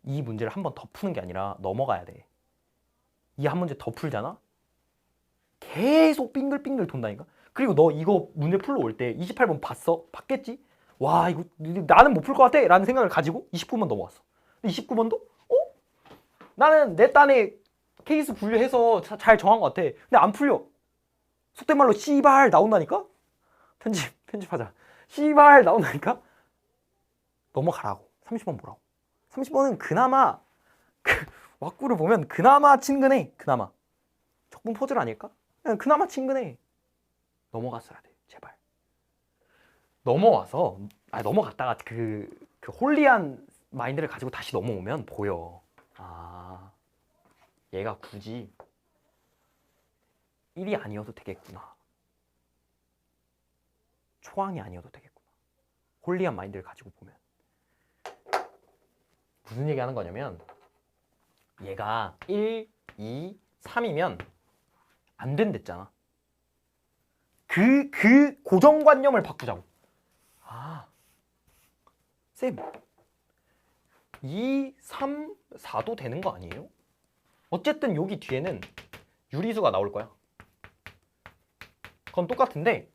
이 문제를 한 번 더 푸는 게 아니라 넘어가야 돼. 이 한 문제 더 풀잖아? 계속 빙글빙글 돈다니까? 그리고 너 이거 문제 풀러 올 때 28번 봤어? 봤겠지? 와, 이거 나는 못 풀 것 같아 라는 생각을 가지고 29번 넘어왔어. 29번도? 나는 내 딴에 케이스 분류해서 잘 정한 것 같아. 근데 안 풀려. 속된 말로 씨발 나온다니까? 편집하자. 씨발 나온다니까? 넘어가라고. 30번 보라고. 30번은 그나마 왁구를 보면 그나마 친근해. 그나마. 적분 퍼즐 아닐까? 그나마 친근해. 넘어갔어야 돼. 제발. 넘어와서 넘어갔다가 그 홀리한 마인드를 가지고 다시 넘어오면 보여. 아, 얘가 굳이 1이 아니어도 되겠구나. 초항이 아니어도 되겠구나. 홀리한 마인드를 가지고 보면. 무슨 얘기 하는 거냐면 얘가 1, 2, 3이면 안 된댔잖아. 그 고정관념을 바꾸자고. 아, 쌤 2, 3, 4도 되는 거 아니에요? 어쨌든 여기 뒤에는 유리수가 나올 거야. 그건 똑같은데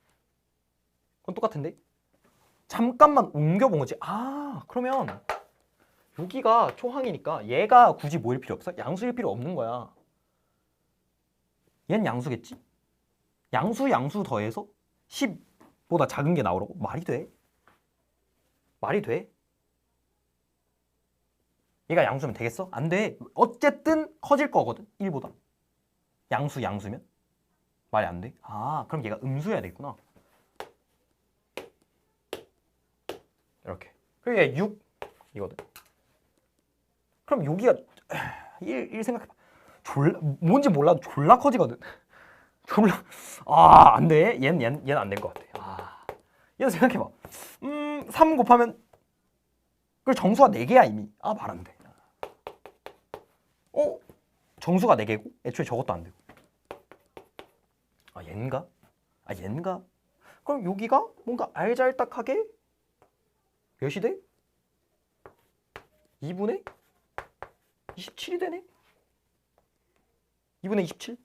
잠깐만 옮겨본 거지. 아, 그러면 여기가 초항이니까 얘가 굳이 뭐일 필요 없어? 양수일 필요 없는 거야. 얘는 양수겠지? 양수 더해서 10보다 작은 게 나오라고? 말이 돼? 말이 돼? 얘가 양수면 되겠어? 안 돼. 어쨌든 커질 거거든. 1보다. 양수면? 말이 안 돼? 아, 그럼 얘가 음수여야 되겠구나. 이렇게. 그리고 얘 6이거든. 그럼 여기가 1 생각해봐. 뭔지 몰라도 졸라 커지거든. 안 돼. 얘는 안 될 것 같아. 아, 얘는 생각해봐. 3 곱하면 그 정수가 4개야 이미. 아, 말 안 돼. 정수가 4개고 애초에 저것도 안 되고. 아, 얘인가? 그럼 여기가 뭔가 알잘딱하게 몇이 돼? 2분의 27이 되네? 2분의 27?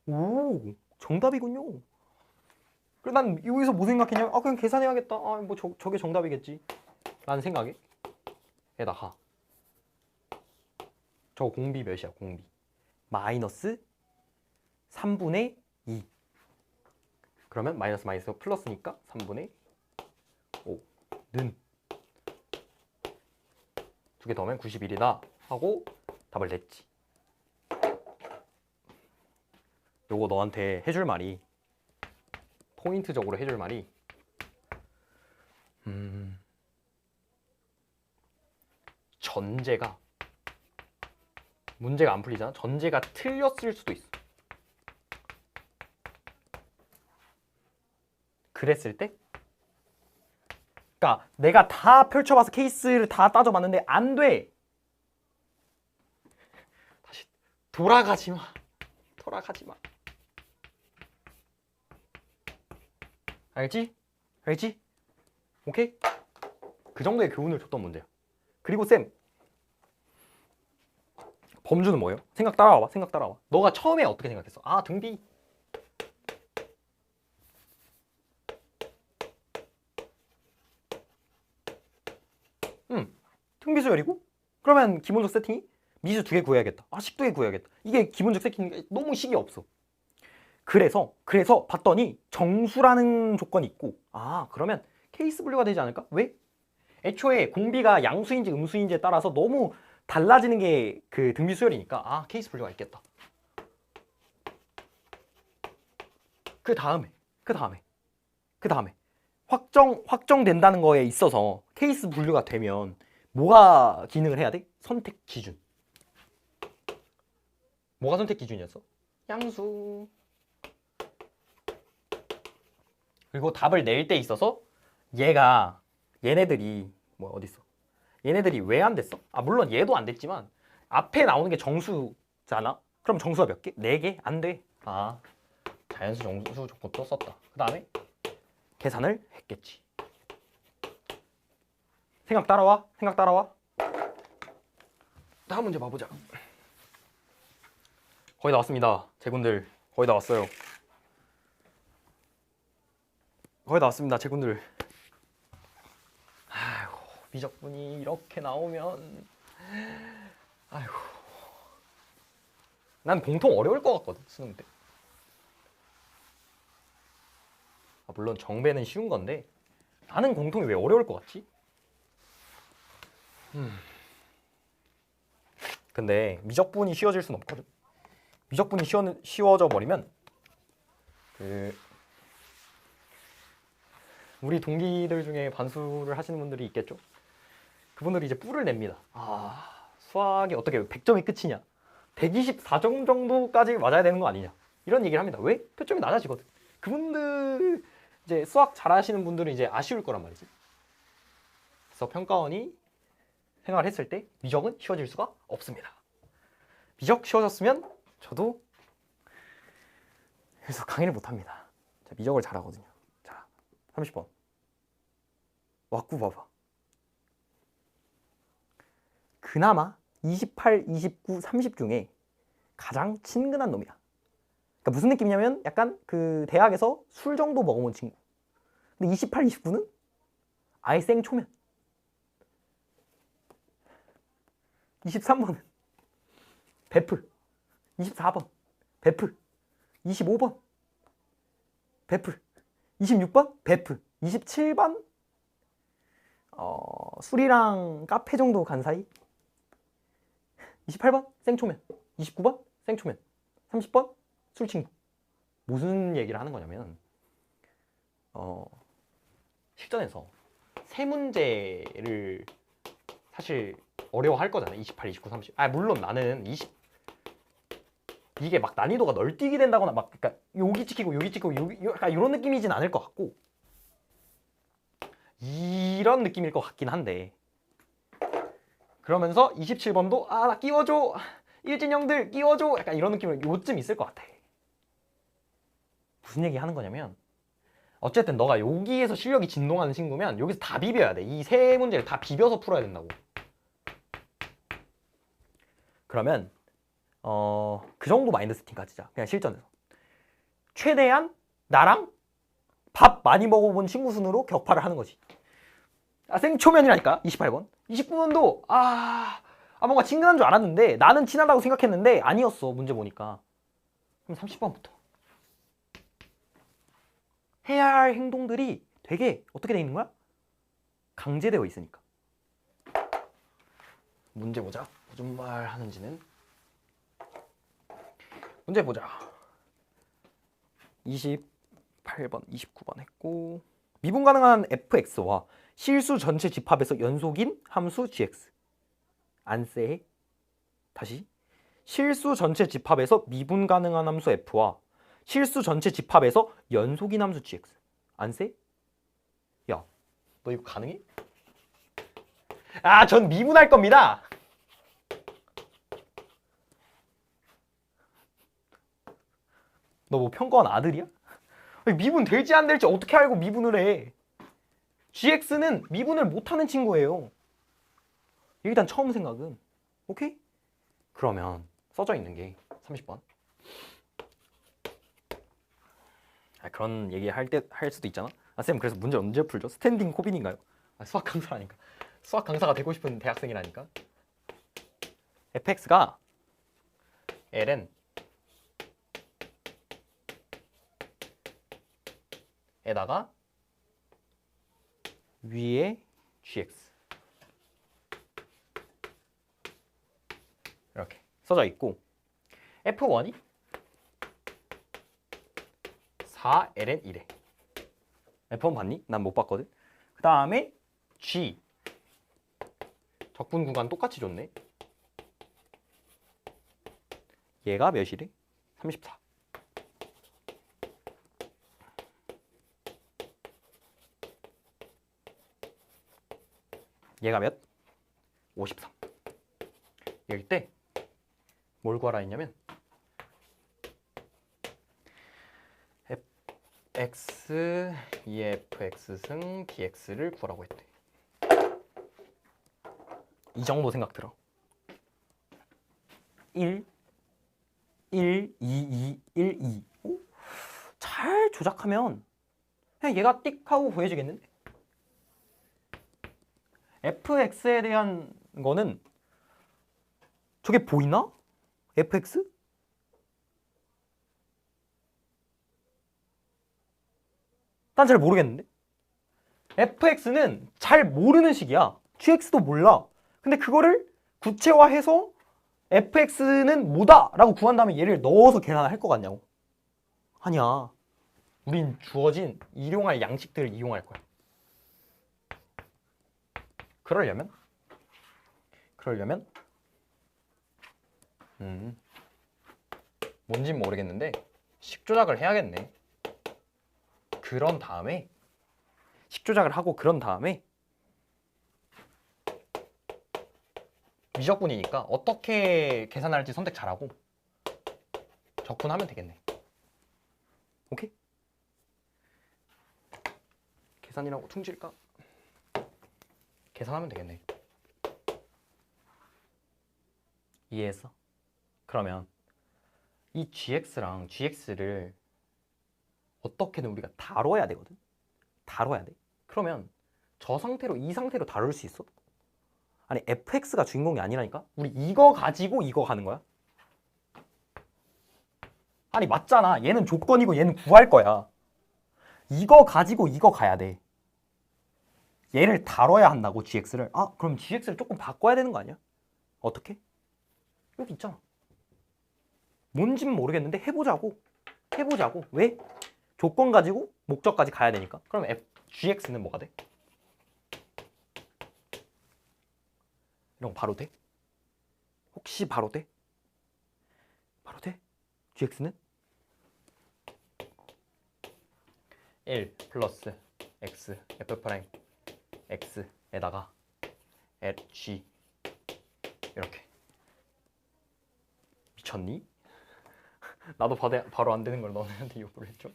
오, 정답이군요. 그래, 난 여기서 뭐 생각했냐면 그냥 계산해야겠다. 뭐 저게 정답이겠지 라는 생각에 에다가 저 공비 몇이야? 공비 마이너스 3분의 2. 그러면 마이너스 플러스니까 3분의 5는 2개 더하면 91이다 하고 답을 냈지. 요거 너한테 해줄 말이, 포인트적으로 해줄 말이 전제가, 문제가 안 풀리잖아. 전제가 틀렸을 수도 있어. 그랬을 때, 그러니까 내가 다 펼쳐봐서 케이스를 다 따져봤는데 안 돼. 다시 돌아가지 마. 알지? 오케이? 그 정도의 교훈을 줬던 문제야. 그리고 쌤, 범주는 뭐예요? 생각 따라와봐. 너가 처음에 어떻게 생각했어? 아, 등비. 등비수열이고? 그러면 기본적 세팅이 미수 2개 구해야겠다. 식 2개 구해야겠다. 이게 기본적 세팅이 너무 식이 없어. 그래서 봤더니 정수라는 조건이 있고, 그러면 케이스 분류가 되지 않을까? 왜? 애초에 공비가 양수인지 음수인지에 따라서 너무 달라지는 게 그 등비 수열이니까 케이스 분류가 있겠다. 그 다음에 확정된다는 거에 있어서 케이스 분류가 되면 뭐가 기능을 해야 돼? 선택 기준. 뭐가 선택 기준이었어? 양수. 그리고 답을 낼 때 있어서 얘네들이 어딨어? 얘네들이 왜 안 됐어? 물론 얘도 안 됐지만 앞에 나오는 게 정수잖아? 그럼 정수가 몇 개? 4개? 안 돼. 자연수 정수 조건 또 썼다. 그 다음에 계산을 했겠지. 생각 따라와. 다음 문제 봐보자. 거의 나왔습니다. 제군들 거의 다 왔어요. 제군들. 미적분이 이렇게 나오면 난 공통 어려울 것 같거든, 수능 때. 물론 정배는 쉬운 건데 나는 공통이 왜 어려울 것 같지? 근데 미적분이 쉬워질 순 없거든. 미적분이 쉬워져 버리면 우리 동기들 중에 반수를 하시는 분들이 있겠죠? 그분들이 이제 뿔을 냅니다. 수학이 어떻게 100점이 끝이냐? 124점 정도까지 맞아야 되는 거 아니냐? 이런 얘기를 합니다. 왜? 표점이 낮아지거든. 그분들 이제 수학 잘하시는 분들은 이제 아쉬울 거란 말이지. 그래서 평가원이 생각을 했을 때 미적은 쉬워질 수가 없습니다. 미적 쉬워졌으면 저도 그래서 강의를 못합니다. 자, 미적을 잘하거든요. 자, 30번 왁구 봐봐. 그나마 28, 29, 30 중에 가장 친근한 놈이야. 그러니까 무슨 느낌이냐면 약간 그 대학에서 술 정도 먹어본 친구. 근데 28, 29는 아예 생초면. 23번은 베프. 24번 베프. 25번 베프. 26번 베프. 27번 술이랑 카페 정도 간 사이. 28번 생초면. 29번 생초면. 30번 술친구. 무슨 얘기를 하는 거냐면 실전에서 세 문제를 사실 어려워할 거잖아. 28, 29, 30. 물론 나는 이게 막 난이도가 널뛰게 된다거나 막 그러니까 여기 찍히고 여기 찍히고 여기 약간 이런 느낌이진 않을 것 같고 이런 느낌일 것 같긴 한데 그러면서 27번도 나 끼워줘. 일진형들 끼워줘. 약간 이런 느낌은 요쯤 있을 것 같아. 무슨 얘기 하는 거냐면 어쨌든 너가 여기에서 실력이 진동하는 친구면 여기서 다 비벼야 돼. 이 세 문제를 다 비벼서 풀어야 된다고. 그러면 그 정도 마인드 세팅 가지자. 그냥 실전에서 최대한 나랑 밥 많이 먹어본 친구 순으로 격파를 하는 거지. 생초면이라니까. 28번 29번도 뭔가 친근한 줄 알았는데 나는 친하다고 생각했는데 아니었어. 문제 보니까. 그럼 30번부터 해야 할 행동들이 되게 어떻게 돼 있는 거야? 강제되어 있으니까. 문제 보자. 무슨 말 하는지는. 문제 보자. 28번, 29번 했고 미분 가능한 fx와 실수 전체 집합에서 연속인 함수 gx. 안 쎄해? 다시. 실수 전체 집합에서 미분 가능한 함수 f와 실수 전체 집합에서 연속인 함수 gx. 안 쎄? 야, 너 이거 가능해? 전 미분할 겁니다. 너 뭐 평가원 아들이야? 미분 될지 안 될지 어떻게 알고 미분을 해? gx는 미분을 못하는 친구예요. 일단 처음 생각은. 오케이? 그러면 써져 있는 게 30번. 그런 얘기 할 수도 있잖아. 쌤 그래서 문제 언제 풀죠? 스탠딩 코빈인가요? 수학 강사라니까. 수학 강사가 되고 싶은 대학생이라니까. fx가 ln 에다가 위에 gx 이렇게 써져 있고 f1이 4ln1에 f1 봤니? 난 못 봤거든. 그 다음에 g 적분 구간 똑같이 줬네. 얘가 몇이래? 34. 얘가 몇? 53. 이럴 때 뭘 구하라 했냐면 x 2fx 승 dx를 구하라고 했대. 이 정도 생각 들어. 1 1 2 2 1 2. 오? 잘 조작하면 그냥 얘가 띡 하고 보여지겠는데? fx에 대한 거는 저게 보이나? fx? 난 잘 모르겠는데? fx는 잘 모르는 식이야. gx도 몰라. 근데 그거를 구체화해서 fx는 뭐다! 라고 구한 다음에 얘를 넣어서 계산을 할 것 같냐고. 아니야. 우린 주어진 일용할 양식들을 이용할 거야. 그러려면 뭔진 모르겠는데 식 조작을 해야겠네. 그런 다음에 식 조작을 하고 그런 다음에 미적분이니까 어떻게 계산할지 선택 잘하고 적분하면 되겠네. 오케이? 계산이라고 퉁질까? 계산하면 되겠네. 이해했어? 그러면 이 gx랑 gx를 어떻게든 우리가 다뤄야 되거든? 다뤄야 돼. 그러면 저 상태로 이 상태로 다룰 수 있어? 아니 fx가 주인공이 아니라니까? 우리 이거 가지고 이거 가는 거야? 아니 맞잖아. 얘는 조건이고 얘는 구할 거야. 이거 가지고 이거 가야 돼. 얘를 다뤄야 한다고 gx를. 아 그럼 gx를 조금 바꿔야 되는 거 아니야? 어떻게? 여기 있잖아. 뭔진 모르겠는데 해보자고. 왜? 조건 가지고 목적까지 가야 되니까. 그럼 gx는 뭐가 돼? 이런 거 바로 돼? 혹시 바로 돼? 바로 돼? gx는 1 플러스 x f 프라임 x에다가 g 이렇게. 미쳤니? 나도 바로 안 되는 걸 너네한테 요구를 했죠.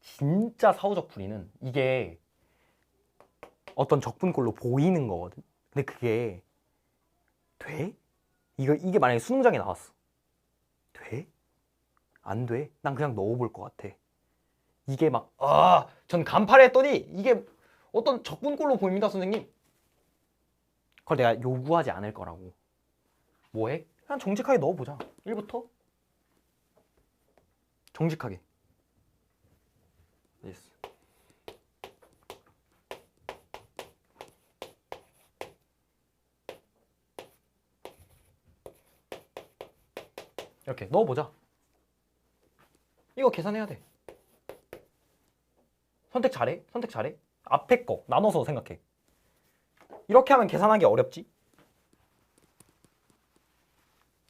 진짜 사후적 풀이는 이게 어떤 적분꼴로 보이는 거거든. 근데 그게 돼? 이게 만약에 수능장에 나왔어. 돼? 안 돼? 난 그냥 넣어볼 것 같아. 이게 막 전 간파를 했더니 이게 어떤 적분꼴로 보입니다 선생님. 그걸 내가 요구하지 않을 거라고. 뭐해? 그냥 정직하게 넣어보자. 1부터 정직하게. yes. 이렇게 넣어보자. 이거 계산해야 돼. 선택 잘해. 앞에 거 나눠서 생각해. 이렇게 하면 계산하기 어렵지?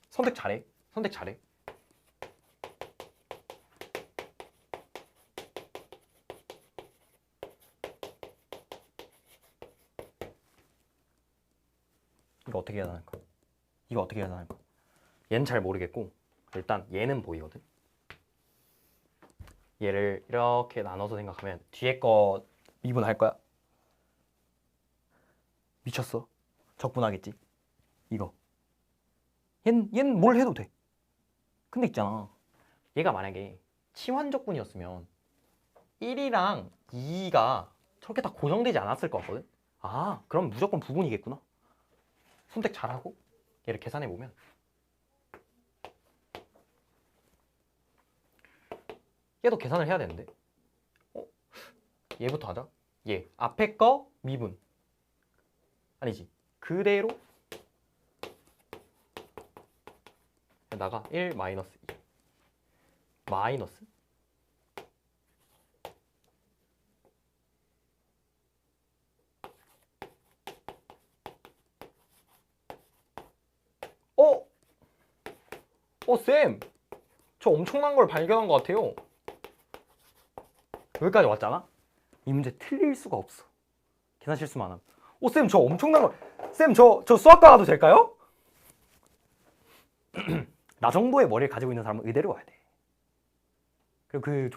선택 잘해. 이거 어떻게 계산할까? 얘는 잘 모르겠고 일단 얘는 보이거든. 얘를 이렇게 나눠서 생각하면 뒤에 거 미분할 거야. 미쳤어. 적분하겠지. 이거. 얘는 뭘 해도 돼. 근데 있잖아. 얘가 만약에 치환적분이었으면 1이랑 2가 저렇게 다 고정되지 않았을 것 같거든. 아, 그럼 무조건 부분이겠구나. 선택 잘하고 얘를 계산해보면 얘도 계산을 해야 되는데 얘부터 하자. 얘 앞에 거 미분 아니지 그대로 나가 1 마이너스 2 마이너스 쌤! 저 엄청난 걸 발견한 것 같아요. 여기까지 왔잖아? 이 문제 틀릴 수가 없어. 계산 실수만 하면. 쌤, 저 엄청난 걸. 쌤, 저 수학과 가도 될까요? 나 정도의 머리를 가지고 있는 사람은 의대로 와야 돼. 그리고 그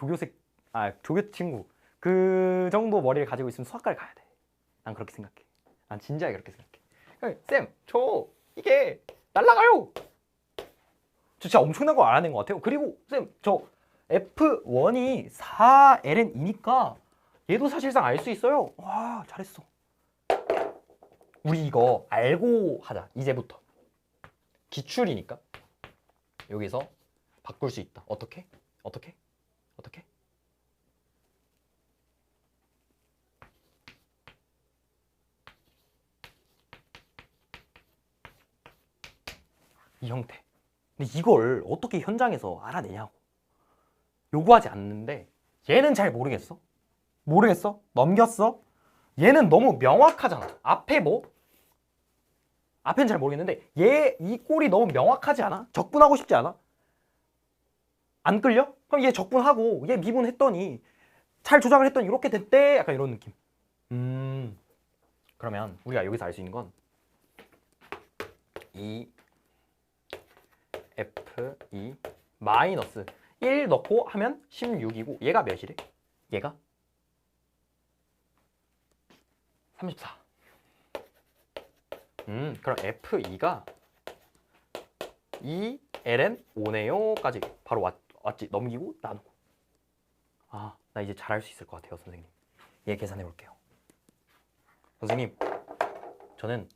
조교 친구. 그 정도 머리를 가지고 있으면 수학과를 가야 돼. 난 그렇게 생각해. 난 진지하게 그렇게 생각해. 쌤, 저 이게 날라가요. 저 진짜 엄청난 걸 알아낸 것 같아요. 그리고 쌤, 저 F1이 4ln 2니까 얘도 사실상 알 수 있어요. 와, 잘했어. 우리 이거 알고 하자. 이제부터. 기출이니까 여기서 바꿀 수 있다. 어떻게? 이 형태. 근데 이걸 어떻게 현장에서 알아내냐고. 요구하지 않는데 얘는 잘 모르겠어. 모르겠어? 넘겼어? 얘는 너무 명확하잖아. 앞에 뭐? 앞엔 잘 모르겠는데 얘 이 꼴이 너무 명확하지 않아? 적분하고 싶지 않아? 안 끌려? 그럼 얘 적분하고 얘 미분했더니 잘 조작을 했더니 이렇게 됐대. 약간 이런 느낌. 그러면 우리가 여기서 알 수 있는 건 E F E 마이너스 1 넣고 하면 16이고 얘가 몇이래? 얘가 34. 그럼 F2가 2ln 5네요까지 바로 왔지. 넘기고 나누고. 아, 나 이제 잘할 수 있을 것 같아요, 선생님. 얘 계산해 볼게요. 선생님, 저는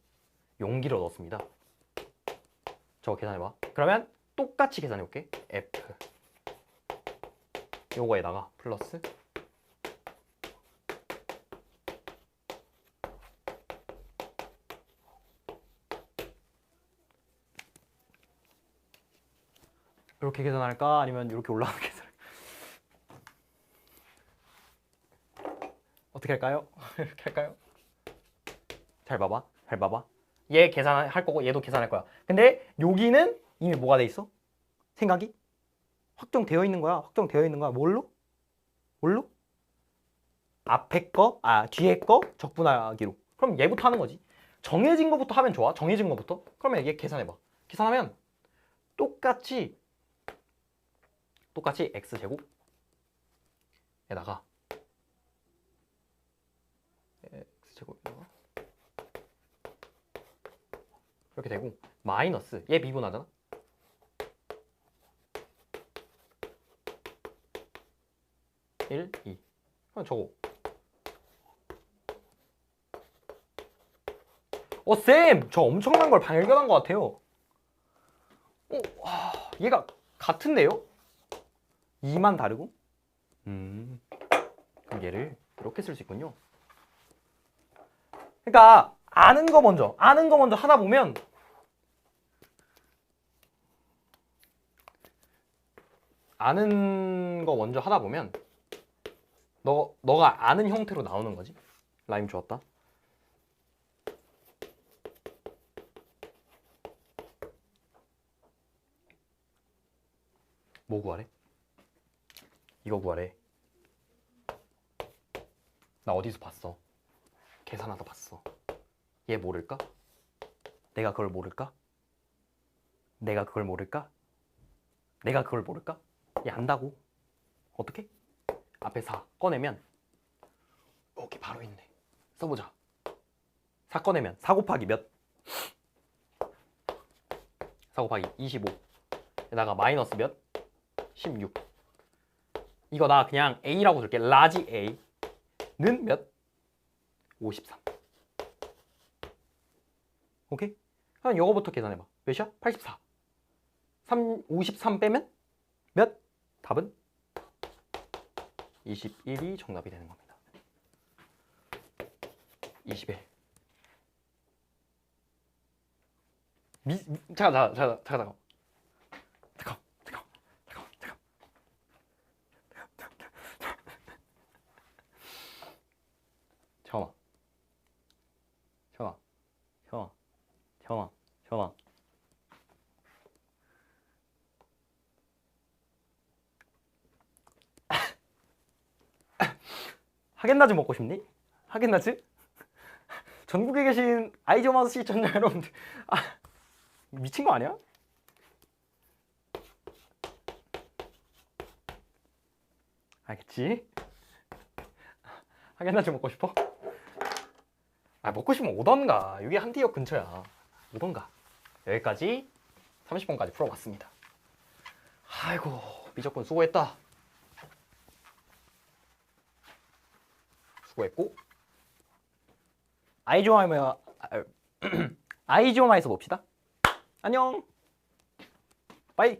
용기를 얻었습니다. 저거 계산해봐. 그러면 똑같이 계산해 볼게. F 요거에다가 플러스 이렇게 계산할까? 아니면 이렇게 올라가는 계산 어떻게 할까요? 이렇게 할까요? 잘 봐봐. 잘 봐봐. 얘 계산할 거고 얘도 계산할 거야. 근데 여기는 이미 뭐가 돼 있어? 생각이 확정되어 있는 거야. 확정되어 있는 거야. 뭘로? 뭘로? 앞에 거, 뒤에 거 적분하기로. 그럼 얘부터 하는 거지. 정해진 거부터 하면 좋아. 정해진 거부터. 그러면 얘 계산해봐. 계산하면 똑같이 x제곱에다가 x제곱에다가 이렇게 되고 마이너스 얘 미분하잖아. 1, 2. 그럼 저거 쌤! 저 엄청난 걸 발견한 것 같아요. 얘가 같은데요? 2만 다르고? 그럼 얘를 이렇게 쓸 수 있군요. 그러니까 아는 거 먼저 하다 보면 너가 아는 형태로 나오는 거지. 라임 좋았다. 뭐 구하래? 이거 구하래. 나 어디서 봤어? 계산하다 봤어. 얘 모를까? 내가 그걸 모를까? 내가 그걸 모를까? 내가 그걸 모를까? 얘 안다고. 어떻게? 앞에 4 꺼내면 여기 바로 있네. 써보자. 4 꺼내면 4 곱하기 몇? 4 곱하기 25 에다가 마이너스 몇? 16. 이거 나 그냥 A라고 줄게. 라지 A는 몇? 53. 오케이? 그럼 이거부터 계산해봐. 몇이야? 84. 53 빼면 몇? 답은 21이 정답이 되는 겁니다. 21. 잠깐. 잠깐만. 하겐다즈 먹고 싶니? 하겐다즈? 전국에 계신 아이조마우스 시청자 여러분들, 미친 거 아니야? 알겠지? 하겐다즈 먹고 싶어? 먹고 싶으면 오던가. 여기 한티역 근처야. 오던가. 여기까지 30번까지 풀어봤습니다. 아이고, 미적분 수고했다. 수고했고, 아이조마에서 봅시다. 안녕. 빠이.